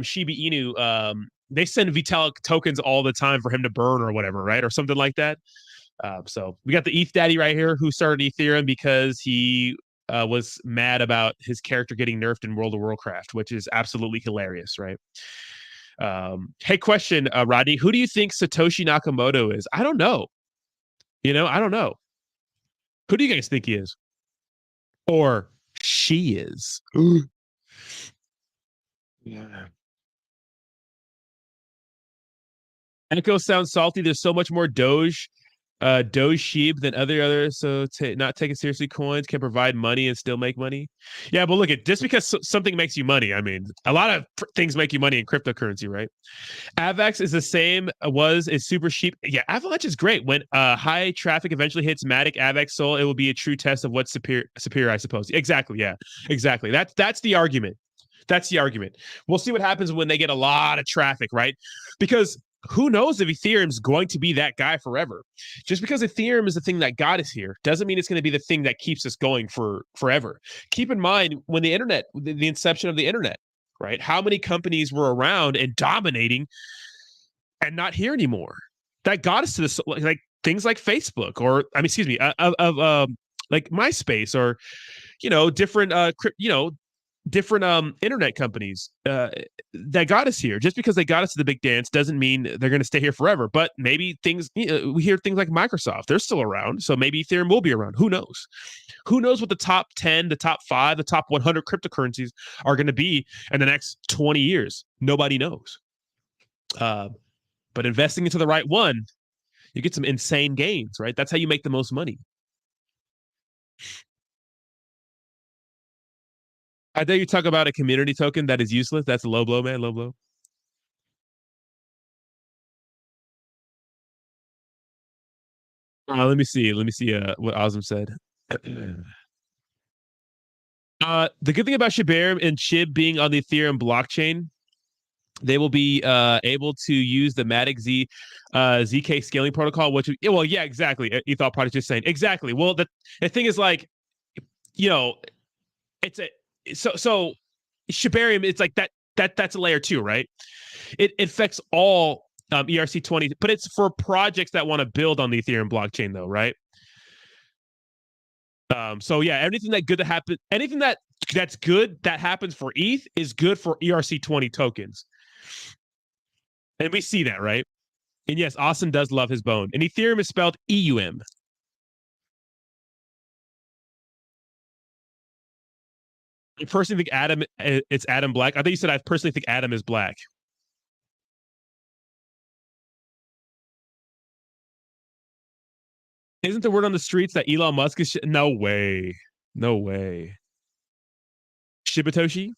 Shiba Inu they send Vitalik tokens all the time for him to burn or whatever, right? Or something like that. So we got the ETH daddy right here who started Ethereum because he was mad about his character getting nerfed in World of Warcraft, which is absolutely hilarious, right? Hey, question, Rodney, who do you think Satoshi Nakamoto is? I don't know. I don't know. Who do you guys think he is? Or she is? Yeah. Echo sounds salty. There's so much more Doge Sheep than others, so not taking seriously coins can provide money and still make money. Yeah, but look at just because something makes you money, I mean, a lot of things make you money in cryptocurrency, right? Avax is the same, is super cheap. Yeah, Avalanche is great. When high traffic eventually hits Matic Avax Soul, it will be a true test of what's superior, I suppose. Exactly, yeah, exactly. That's the argument. That's the argument. We'll see what happens when they get a lot of traffic, right? Because who knows if Ethereum's going to be that guy forever? Just because Ethereum is the thing that got us here doesn't mean it's going to be the thing that keeps us going for forever. Keep in mind when the internet, the inception of the internet, right? How many companies were around and dominating and not here anymore? That got us to this, like things like Facebook, or like MySpace, or different internet companies that got us here. Just because they got us to the big dance doesn't mean they're going to stay here forever. But maybe we hear things like Microsoft, they're still around, so maybe Ethereum will be around. Who knows? Who knows what the top 10, the top 5, the top 100 cryptocurrencies are going to be in the next 20 years? Nobody knows. But investing into the right one, you get some insane gains, right? That's how you make the most money. I think you talk about a community token that is useless. That's a low blow, man. Low blow. Let me see. What Osm said. The good thing about Shibarium and Shib being on the Ethereum blockchain, they will be able to use the Matic ZK scaling protocol, which, well, yeah, exactly. Ethos Project just saying exactly. Well, the thing is, like, it's a so Shibarium, it's like that's a layer 2, right? It affects all ERC20, but it's for projects that want to build on the Ethereum blockchain, though, right? So yeah, anything that's good that happens for ETH is good for ERC20 tokens. And we see that, right? And yes, Austin does love his bone. And Ethereum is spelled EUM. I personally think it's Adam Black. I think you said I personally think Adam is black. Isn't the word on the streets that Elon Musk is no way. No way. Shibatoshi?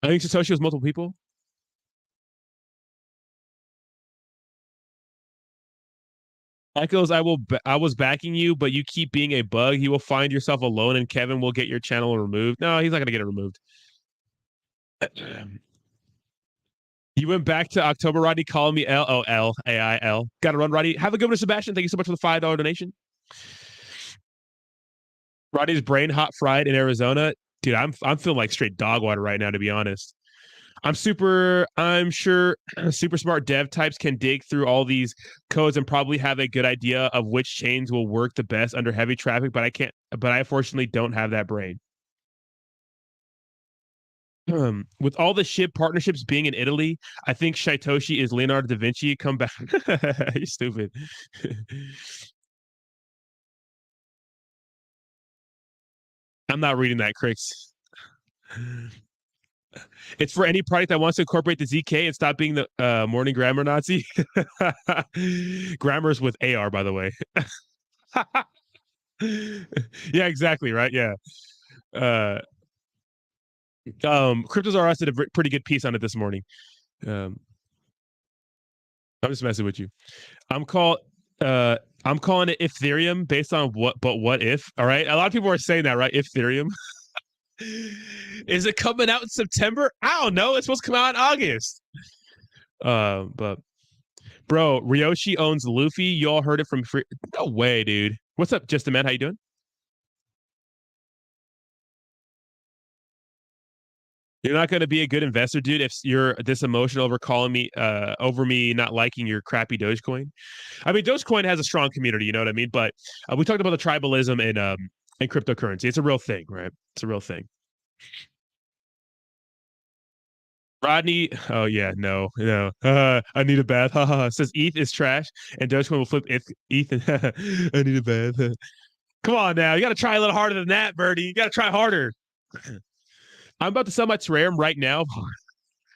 I think Satoshi was multiple people. Echoes, I was backing you, but you keep being a bug. You will find yourself alone, and Kevin will get your channel removed. No, he's not gonna get it removed. You went back to October, Rodney, calling me LOL AIL. Gotta run, Rodney. Have a good one, Sebastian. Thank you so much for the $5 donation. Rodney's brain hot fried in Arizona. Dude, I'm feeling like straight dog water right now, to be honest. I'm sure super smart dev types can dig through all these codes and probably have a good idea of which chains will work the best under heavy traffic, but I unfortunately don't have that brain. With all the SHIB partnerships being in Italy, I think Satoshi is Leonardo da Vinci. Come back. You're stupid. I'm not reading that, Crix. It's for any product that wants to incorporate the ZK and stop being the morning grammar Nazi. Grammar's with AR, by the way. Yeah, exactly, right? Yeah. Cryptos R Us did a pretty good piece on it this morning. I'm just messing with you. I'm calling it Ethereum based on what if? All right. A lot of people are saying that, right? Ethereum. Is it coming out in September? I don't know. It's supposed to come out in August. But bro, Ryoshi owns Luffy. You all heard it from free. No way, dude. What's up, Just a Man? How you doing? You're not going to be a good investor, dude, if you're this emotional over calling me, over me not liking your crappy Dogecoin. I mean, Dogecoin has a strong community, you know what I mean? But we talked about the tribalism in cryptocurrency. It's a real thing, right? It's a real thing. Rodney, oh yeah, no. I need a bath. Says ETH is trash, and Dogecoin will flip ETH. I need a bath. Come on now, you got to try a little harder than that, Birdie. You got to try harder. I'm about to sell my Terrarum right now.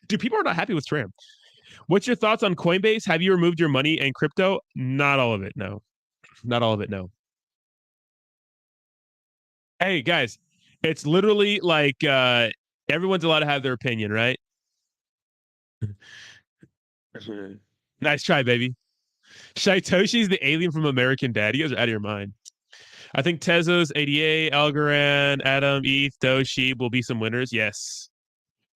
Dude, people are not happy with Terrarum. What's your thoughts on Coinbase? Have you removed your money in crypto? Not all of it, no. Not all of it, no. Hey, guys, it's literally like everyone's allowed to have their opinion, right? Nice try, baby. Shaitoshi's the alien from American Dad. You guys are out of your mind. I think Tezos, ADA, Algorand, Atom, ETH, Doge, Sheep will be some winners. Yes.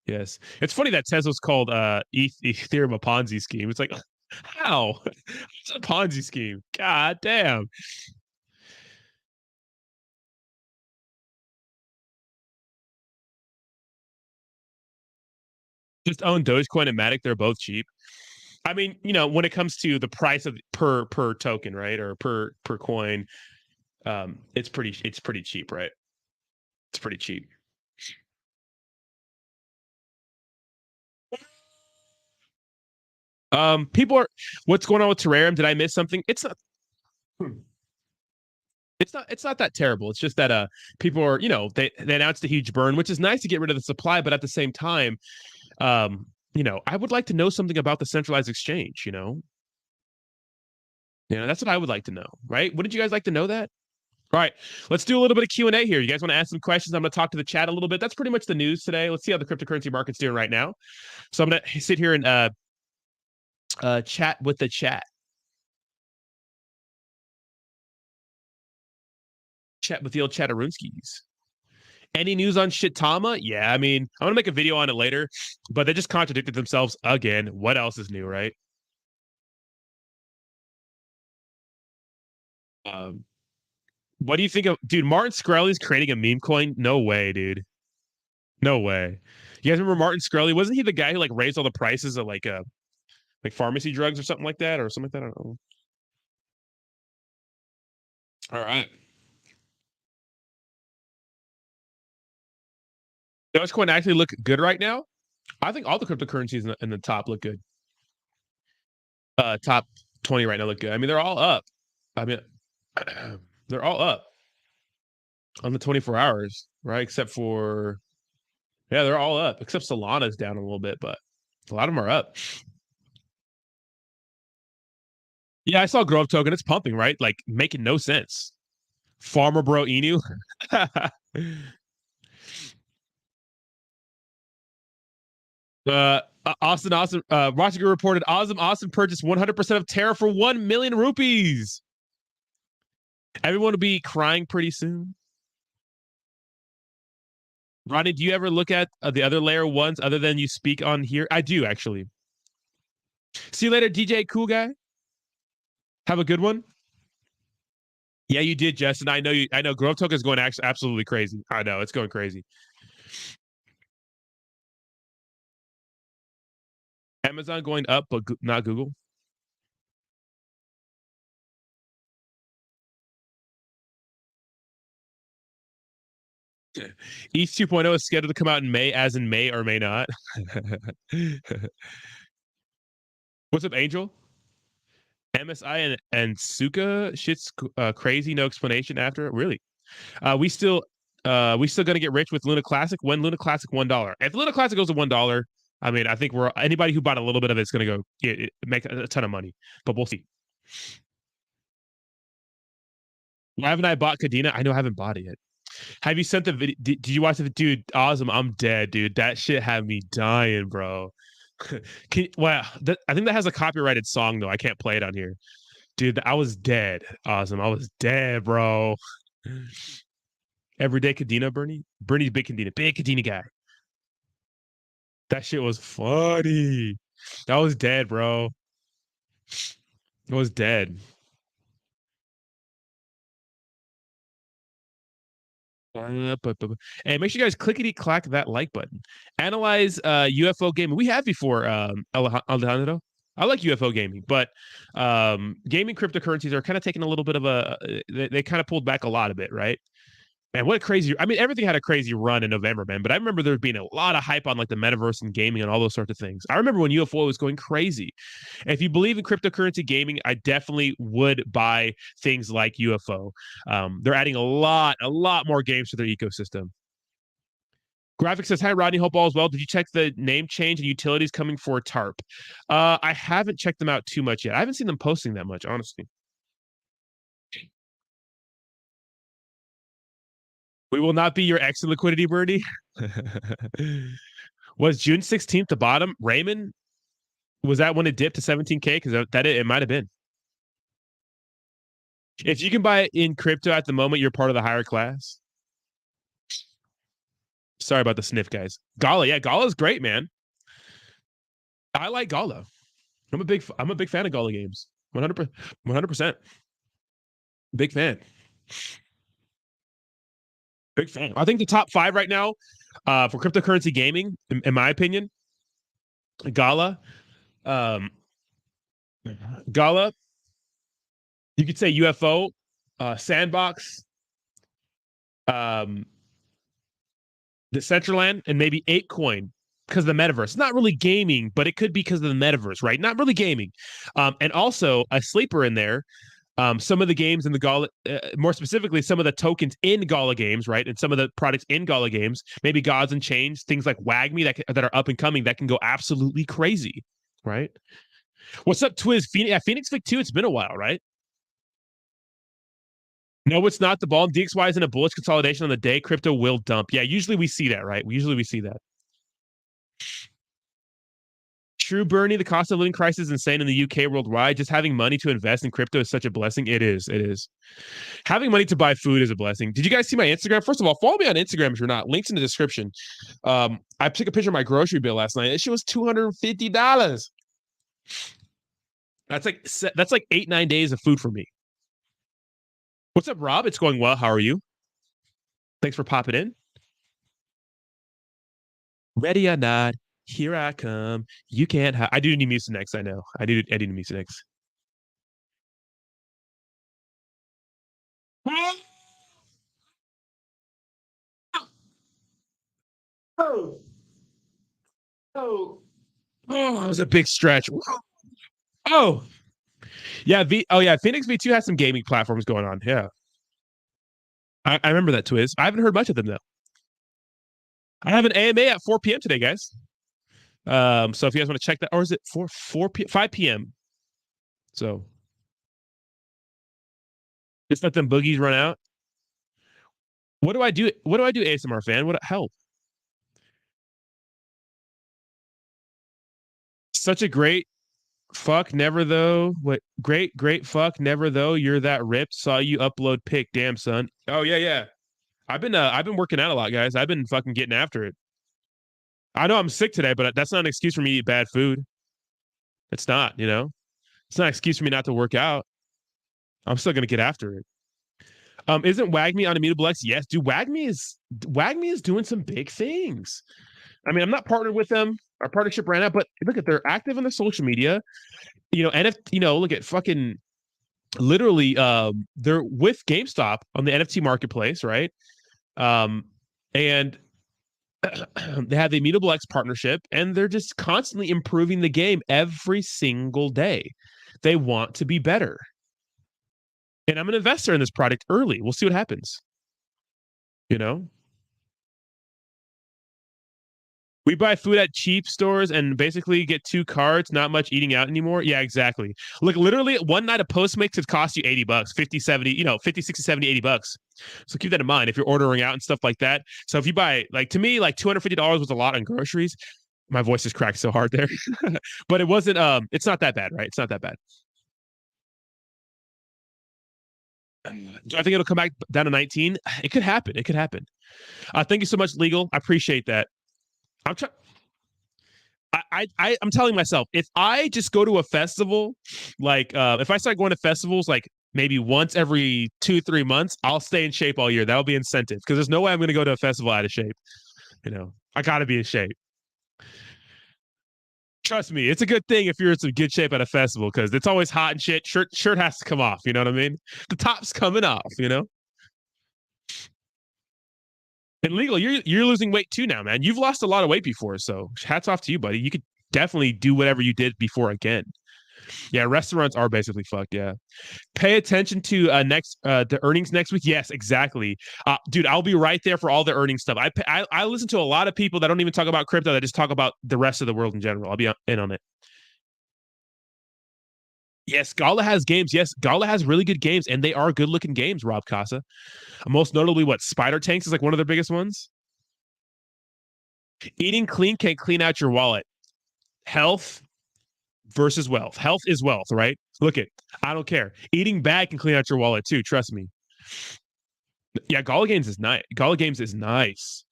Yes. It's funny that Tezos called Ethereum a Ponzi scheme. It's like, how? It's a Ponzi scheme. God damn. Just own Dogecoin and Matic. They're both cheap. I mean, you know, when it comes to the price of per token, right, or per coin, it's pretty cheap, right? It's pretty cheap. People are. What's going on with Terrarium? Did I miss something? It's not. It's not that terrible. It's just that people are, you know, they announced a huge burn, which is nice to get rid of the supply, but at the same time, you know, I would like to know something about the centralized exchange. You know, that's what I would like to know, right? Wouldn't you guys like to know that? All right, let's do a little bit of Q&A here. You guys want to ask some questions? I'm going to talk to the chat a little bit. That's pretty much the news today. Let's see how the cryptocurrency market's doing right now. So I'm going to sit here and chat with the chat. Chat with the old Chatterunskis. Any news on Shitama? Yeah, I mean, I'm going to make a video on it later, but they just contradicted themselves again. What else is new, right? What do you think of, dude, Martin Shkreli's creating a meme coin? No way, dude. No way. You guys remember Martin Shkreli? Wasn't he the guy who like raised all the prices of like pharmacy drugs or something like that, or something like that? I don't know. All right. Dogecoin actually look good right now. I think all the cryptocurrencies in the top look good. Top 20 right now look good. I mean, they're all up. I mean, they're all up on the 24 hours, right? Except for, yeah, they're all up. Except Solana's down a little bit, but a lot of them are up. Yeah, I saw Grove Token. It's pumping, right? Like making no sense. Farmer Bro Inu. Austin, Roger reported Austin purchased 100% of Terra for 1 million rupees. Everyone will be crying pretty soon. Ronnie, do you ever look at the other layer ones other than you speak on here? I do, actually. See you later, DJ Cool Guy. Have a good one. Yeah, you did, Justin. I know you. I know Grove Token is going absolutely crazy. I know it's going crazy. Amazon going up, but not Google. ETH 2.0 is scheduled to come out in May, as in may or may not. What's up, Angel? MSI and Suka shit's crazy. No explanation after. Really? We still We still gonna get rich with Luna Classic when Luna Classic $1. If Luna Classic goes to $1, I mean, I think anybody who bought a little bit of it's gonna go make a ton of money. But we'll see. Why haven't I bought Kadena? I know I haven't bought it yet. Have you sent the video? Did you watch the dude? Awesome. I'm dead, dude. That shit had me dying, bro. I think that has a copyrighted song though. I can't play it on here. Dude, I was dead. Awesome. I was dead, bro. Everyday Kadena, Bernie. Bernie's big Kadena guy. That shit was funny. I was dead, bro. I was dead. And make sure you guys clickety-clack that like button. Analyze UFO gaming. We have before, Alejandro. I like UFO gaming, but gaming cryptocurrencies are kind of taking a little bit of they kind of pulled back a lot of it, right? Man, what a crazy, I mean, everything had a crazy run in November, man, but I remember there being a lot of hype on like the metaverse and gaming and all those sorts of things. I remember when UFO was going crazy. And if you believe in cryptocurrency gaming, I definitely would buy things like UFO. They're adding a lot more games to their ecosystem. Graphic says, hi, Rodney, hope all is well. Did you check the name change and utilities coming for TARP? I haven't checked them out too much yet. I haven't seen them posting that much, honestly. We will not be your exit liquidity, Birdie. Was June 16th the bottom? Raymond, was that when it dipped to 17K? Because it might have been. If you can buy it in crypto at the moment, you're part of the higher class. Sorry about the sniff, guys. Gala, yeah, Gala's great, man. I like Gala. I'm a big fan of Gala games. 100%. Big fan. Big fan. I think the top 5 right now for cryptocurrency gaming, in my opinion, Gala, you could say UFO, Sandbox, Decentraland, and maybe ApeCoin because of the metaverse. It's not really gaming, but it could be because of the metaverse, right? Not really gaming. And also a sleeper in there. Some of the games in the Gala, more specifically, some of the tokens in Gala games, right? And some of the products in Gala games, maybe Gods and Chains, things like WAGME that are up and coming that can go absolutely crazy, right? What's up, Twiz? Phoenix Vic 2, it's been a while, right? No, it's not. The ball. DXY is in a bullish consolidation on the day. Crypto will dump. Yeah, usually we see that, right? Usually we see that. True, Bernie, the cost of living crisis is insane in the UK worldwide. Just having money to invest in crypto is such a blessing. It is. Having money to buy food is a blessing. Did you guys see my Instagram? First of all, follow me on Instagram if you're not. Links in the description. I took a picture of my grocery bill last night. It shit was $250. That's like 8-9 days of food for me. What's up, Rob? It's going well. How are you? Thanks for popping in. Ready or not, here I come. You can't I do need Mucinex, I know. I do need Mucinex. That was a big stretch. Oh. Yeah, Phoenix V2 has some gaming platforms going on. Yeah. I remember that, Twiz. I haven't heard much of them, though. I have an AMA at 4 p.m. today, guys. So if you guys want to check that, or is it 5 p.m.? So just let them boogies run out. What do I do? What do I do, ASMR fan? What help? Such a great fuck, never though. What great fuck, never though. You're that ripped. Saw you upload pic. Damn, son. Oh yeah. I've been working out a lot, guys. I've been fucking getting after it. I know I'm sick today, but that's not an excuse for me to eat bad food. It's not, It's not an excuse for me not to work out. I'm still gonna get after it. Isn't WAGME on Immutable X? Yes, dude. WAGME is doing some big things. I mean, I'm not partnered with them. Our partnership ran out, but look at they're active on the social media. Look at fucking literally they're with GameStop on the NFT marketplace, right? And they have the Immutable X partnership, and they're just constantly improving the game every single day. They want to be better. And I'm an investor in this product early. We'll see what happens. You know? We buy food at cheap stores and basically get 2 cards, not much eating out anymore. Yeah, exactly. Look, literally one night of Postmates could cost you $80, 50, 70, 50, 60, 70, $80. So keep that in mind if you're ordering out and stuff like that. So if you buy, like, to me, like $250 was a lot on groceries. My voice is cracked so hard there. But it wasn't, it's not that bad, right? It's not that bad. Do I think it'll come back down to 19? It could happen. It could happen. Thank you so much, Legal. I appreciate that. I'm trying. I'm telling myself, if I just go to a festival, like if I start going to festivals like maybe once every 2-3 months, I'll stay in shape all year. That'll be incentive because there's no way I'm going to go to a festival out of shape. I got to be in shape. Trust me, it's a good thing if you're in some good shape at a festival because it's always hot and shit. Shirt has to come off. You know what I mean? The top's coming off. And Legal, you're losing weight too now, man. You've lost a lot of weight before, so hats off to you, buddy. You could definitely do whatever you did before again. Yeah, restaurants are basically fucked. Yeah, pay attention to the earnings next week. Yes, exactly, dude. I'll be right there for all the earnings stuff. I listen to a lot of people that don't even talk about crypto. That just talk about the rest of the world in general. I'll be in on it. Yes, Gala has games. Yes, Gala has really good games, and they are good-looking games, Rob Casa. Most notably, Spider Tanks is like one of their biggest ones. Eating clean can clean out your wallet. Health versus wealth. Health is wealth, right? Look it. I don't care. Eating bad can clean out your wallet too. Trust me. Yeah, Gala Games is nice. Gala Games is nice.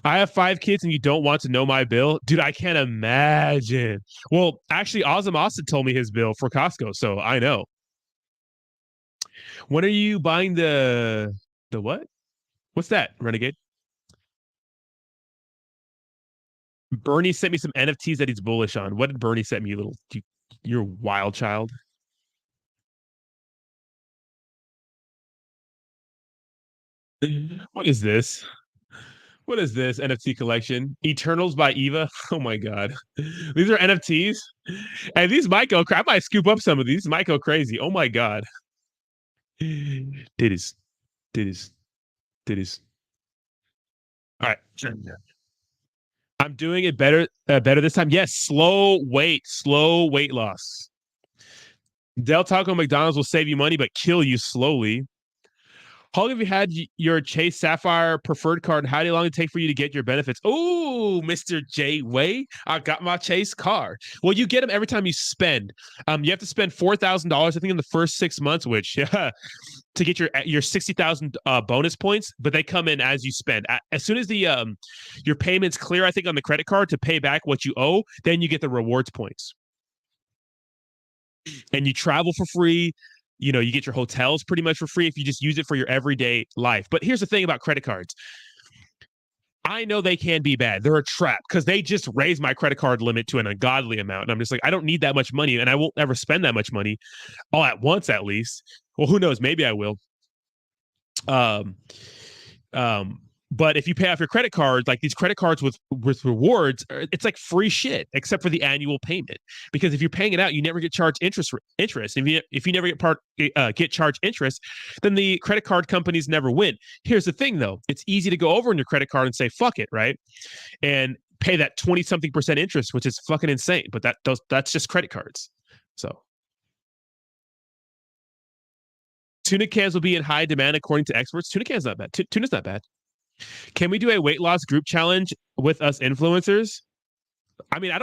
I have 5 kids and you don't want to know my bill? Dude, I can't imagine. Well, actually, Ozam Austin told me his bill for Costco, so I know. When are you buying the what? What's that, Renegade? Bernie sent me some NFTs that he's bullish on. What did Bernie send me, you're a wild child? What is this? What is this NFT collection? Eternals by Eva. Oh my god, these are NFTs, and these might go. I might scoop up some of these. Might go crazy. Oh my god. Titties. All right. I'm doing it better this time. Yes, slow weight loss. Del Taco McDonald's will save you money but kill you slowly. How long have you had your Chase Sapphire preferred card? How long did it take for you to get your benefits? Oh, Mr. J Way, I got my Chase card. Well, you get them every time you spend. You have to spend $4,000, I think, in the first 6 months, which to get your 60,000 bonus points, but they come in as you spend. As soon as your payments clear, I think, on the credit card to pay back what you owe, then you get the rewards points. And you travel for free. You get your hotels pretty much for free if you just use it for your everyday life. But here's the thing about credit cards. I know they can be bad. They're a trap because they just raised my credit card limit to an ungodly amount. And I'm just like, I don't need that much money, and I won't ever spend that much money all at once, at least. Well, who knows? Maybe I will. But if you pay off your credit card, like these credit cards with rewards, it's like free shit, except for the annual payment. Because if you're paying it out, you never get charged interest. If you never get charged interest, then the credit card companies never win. Here's the thing, though: it's easy to go over on your credit card and say "fuck it," right, and pay that 20-something% interest, which is fucking insane. But that's just credit cards. So tuna cans will be in high demand according to experts. Tuna cans not bad. Tuna's not bad. Can we do a weight loss group challenge with us influencers? I mean, I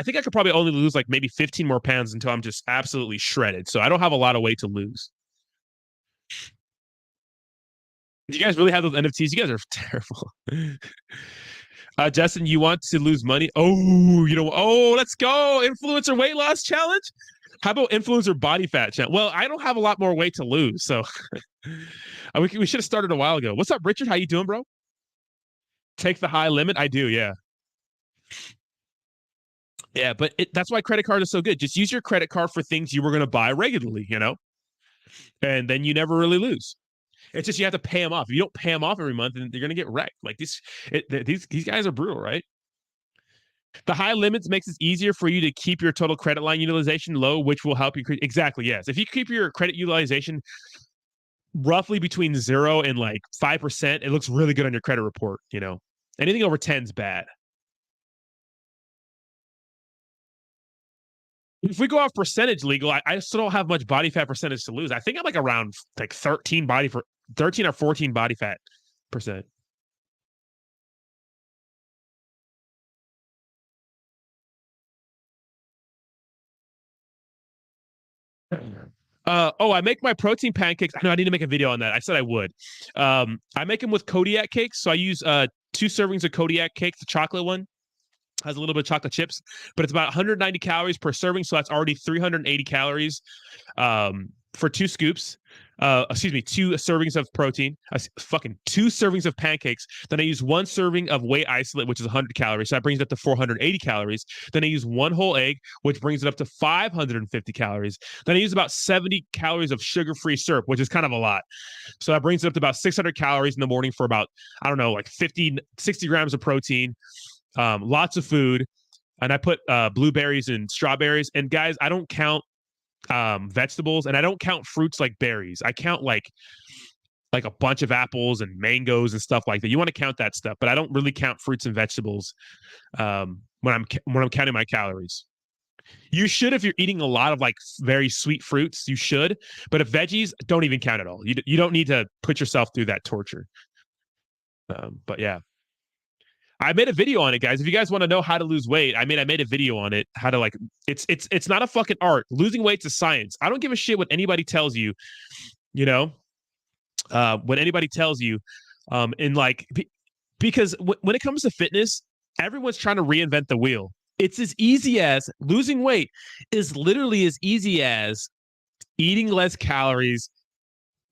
think I could probably only lose like maybe 15 more pounds until I'm just absolutely shredded. So I don't have a lot of weight to lose. Do you guys really have those NFTs? You guys are terrible. Justin, you want to lose money? Oh, let's go. Influencer weight loss challenge. How about influencer body fat challenge? Well, I don't have a lot more weight to lose, so we should have started a while ago. What's up, Richard? How you doing, bro? Take the high limit. I do, yeah. Yeah, but that's why credit card is so good. Just use your credit card for things you were going to buy regularly, and then you never really lose. It's just you have to pay them off. If you don't pay them off every month, then you're going to get wrecked. Like these guys are brutal, right? The high limits makes it easier for you to keep your total credit line utilization low, which will help you. Exactly, yes. If you keep your credit utilization roughly between 0 and like 5%, it looks really good on your credit report. You know, anything over 10 is bad. If we go off percentage legal, I still don't have much body fat percentage to lose. I think I'm like around like 13 or 14 body fat percent. I make my protein pancakes. I know I need to make a video on that. I said I would. I make them with Kodiak cakes. So I use 2 servings of Kodiak cake, the chocolate one. Has a little bit of chocolate chips, but it's about 190 calories per serving. So that's already 380 calories for 2 scoops. 2 servings of protein, fucking 2 servings of pancakes. Then I use 1 serving of whey isolate, which is 100 calories. So that brings it up to 480 calories. Then I use 1 whole egg, which brings it up to 550 calories. Then I use about 70 calories of sugar-free syrup, which is kind of a lot. So that brings it up to about 600 calories in the morning for about, I don't know, like 60 grams of protein. Lots of food. And I put blueberries and strawberries. And guys, I don't count vegetables, and I don't count fruits like berries. I count like a bunch of apples and mangoes and stuff like that. You want to count that stuff, but I don't really count fruits and vegetables when I'm counting my calories. You should if you're eating a lot of like very sweet fruits. You should, but if veggies, don't even count at all. You don't need to put yourself through that torture. But yeah. I made a video on it, guys. If you guys want to know how to lose weight, I made a video on it. How to like, it's not a fucking art. Losing weight's a science. I don't give a shit what anybody tells you, you know, what anybody tells you, because when it comes to fitness, everyone's trying to reinvent the wheel. It's as easy as losing weight is literally as easy as eating less calories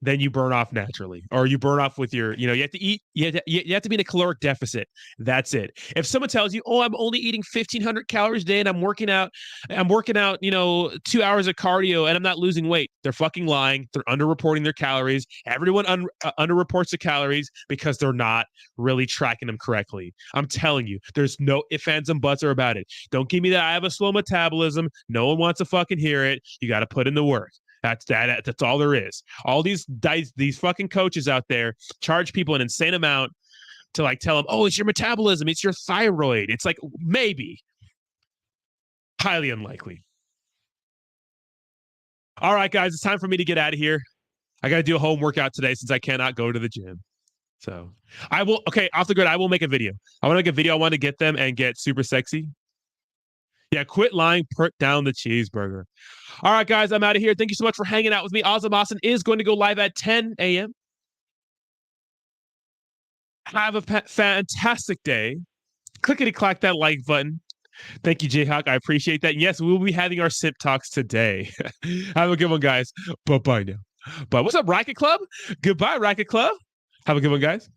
then you burn off naturally, or you burn off with your, you have to eat, you have to be in a caloric deficit. That's it. If someone tells you, oh, I'm only eating 1,500 calories a day and I'm working out, 2 hours of cardio and I'm not losing weight, they're fucking lying. They're underreporting their calories. Everyone underreports the calories because they're not really tracking them correctly. I'm telling you, there's no ifs, ands, and buts about it. Don't give me that I have a slow metabolism. No one wants to fucking hear it. You got to put in the work. That's all there is. All these fucking coaches out there charge people an insane amount to like tell them, oh, it's your metabolism, it's your thyroid. It's like, maybe. Highly unlikely. All right, guys, it's time for me to get out of here. I got to do a home workout today since I cannot go to the gym. So off the grid, I will make a video. I want to make a video. I want to get them and get super sexy. Yeah, quit lying, put down the cheeseburger. All right, guys, I'm out of here. Thank you so much for hanging out with me. Awesome Austin is going to go live at 10 a.m. Have a fantastic day. Clickety-clack that like button. Thank you, Jayhawk. I appreciate that. Yes, we'll be having our Sip Talks today. Have a good one, guys. Bye-bye now. But what's up, Racket Club? Goodbye, Racket Club. Have a good one, guys.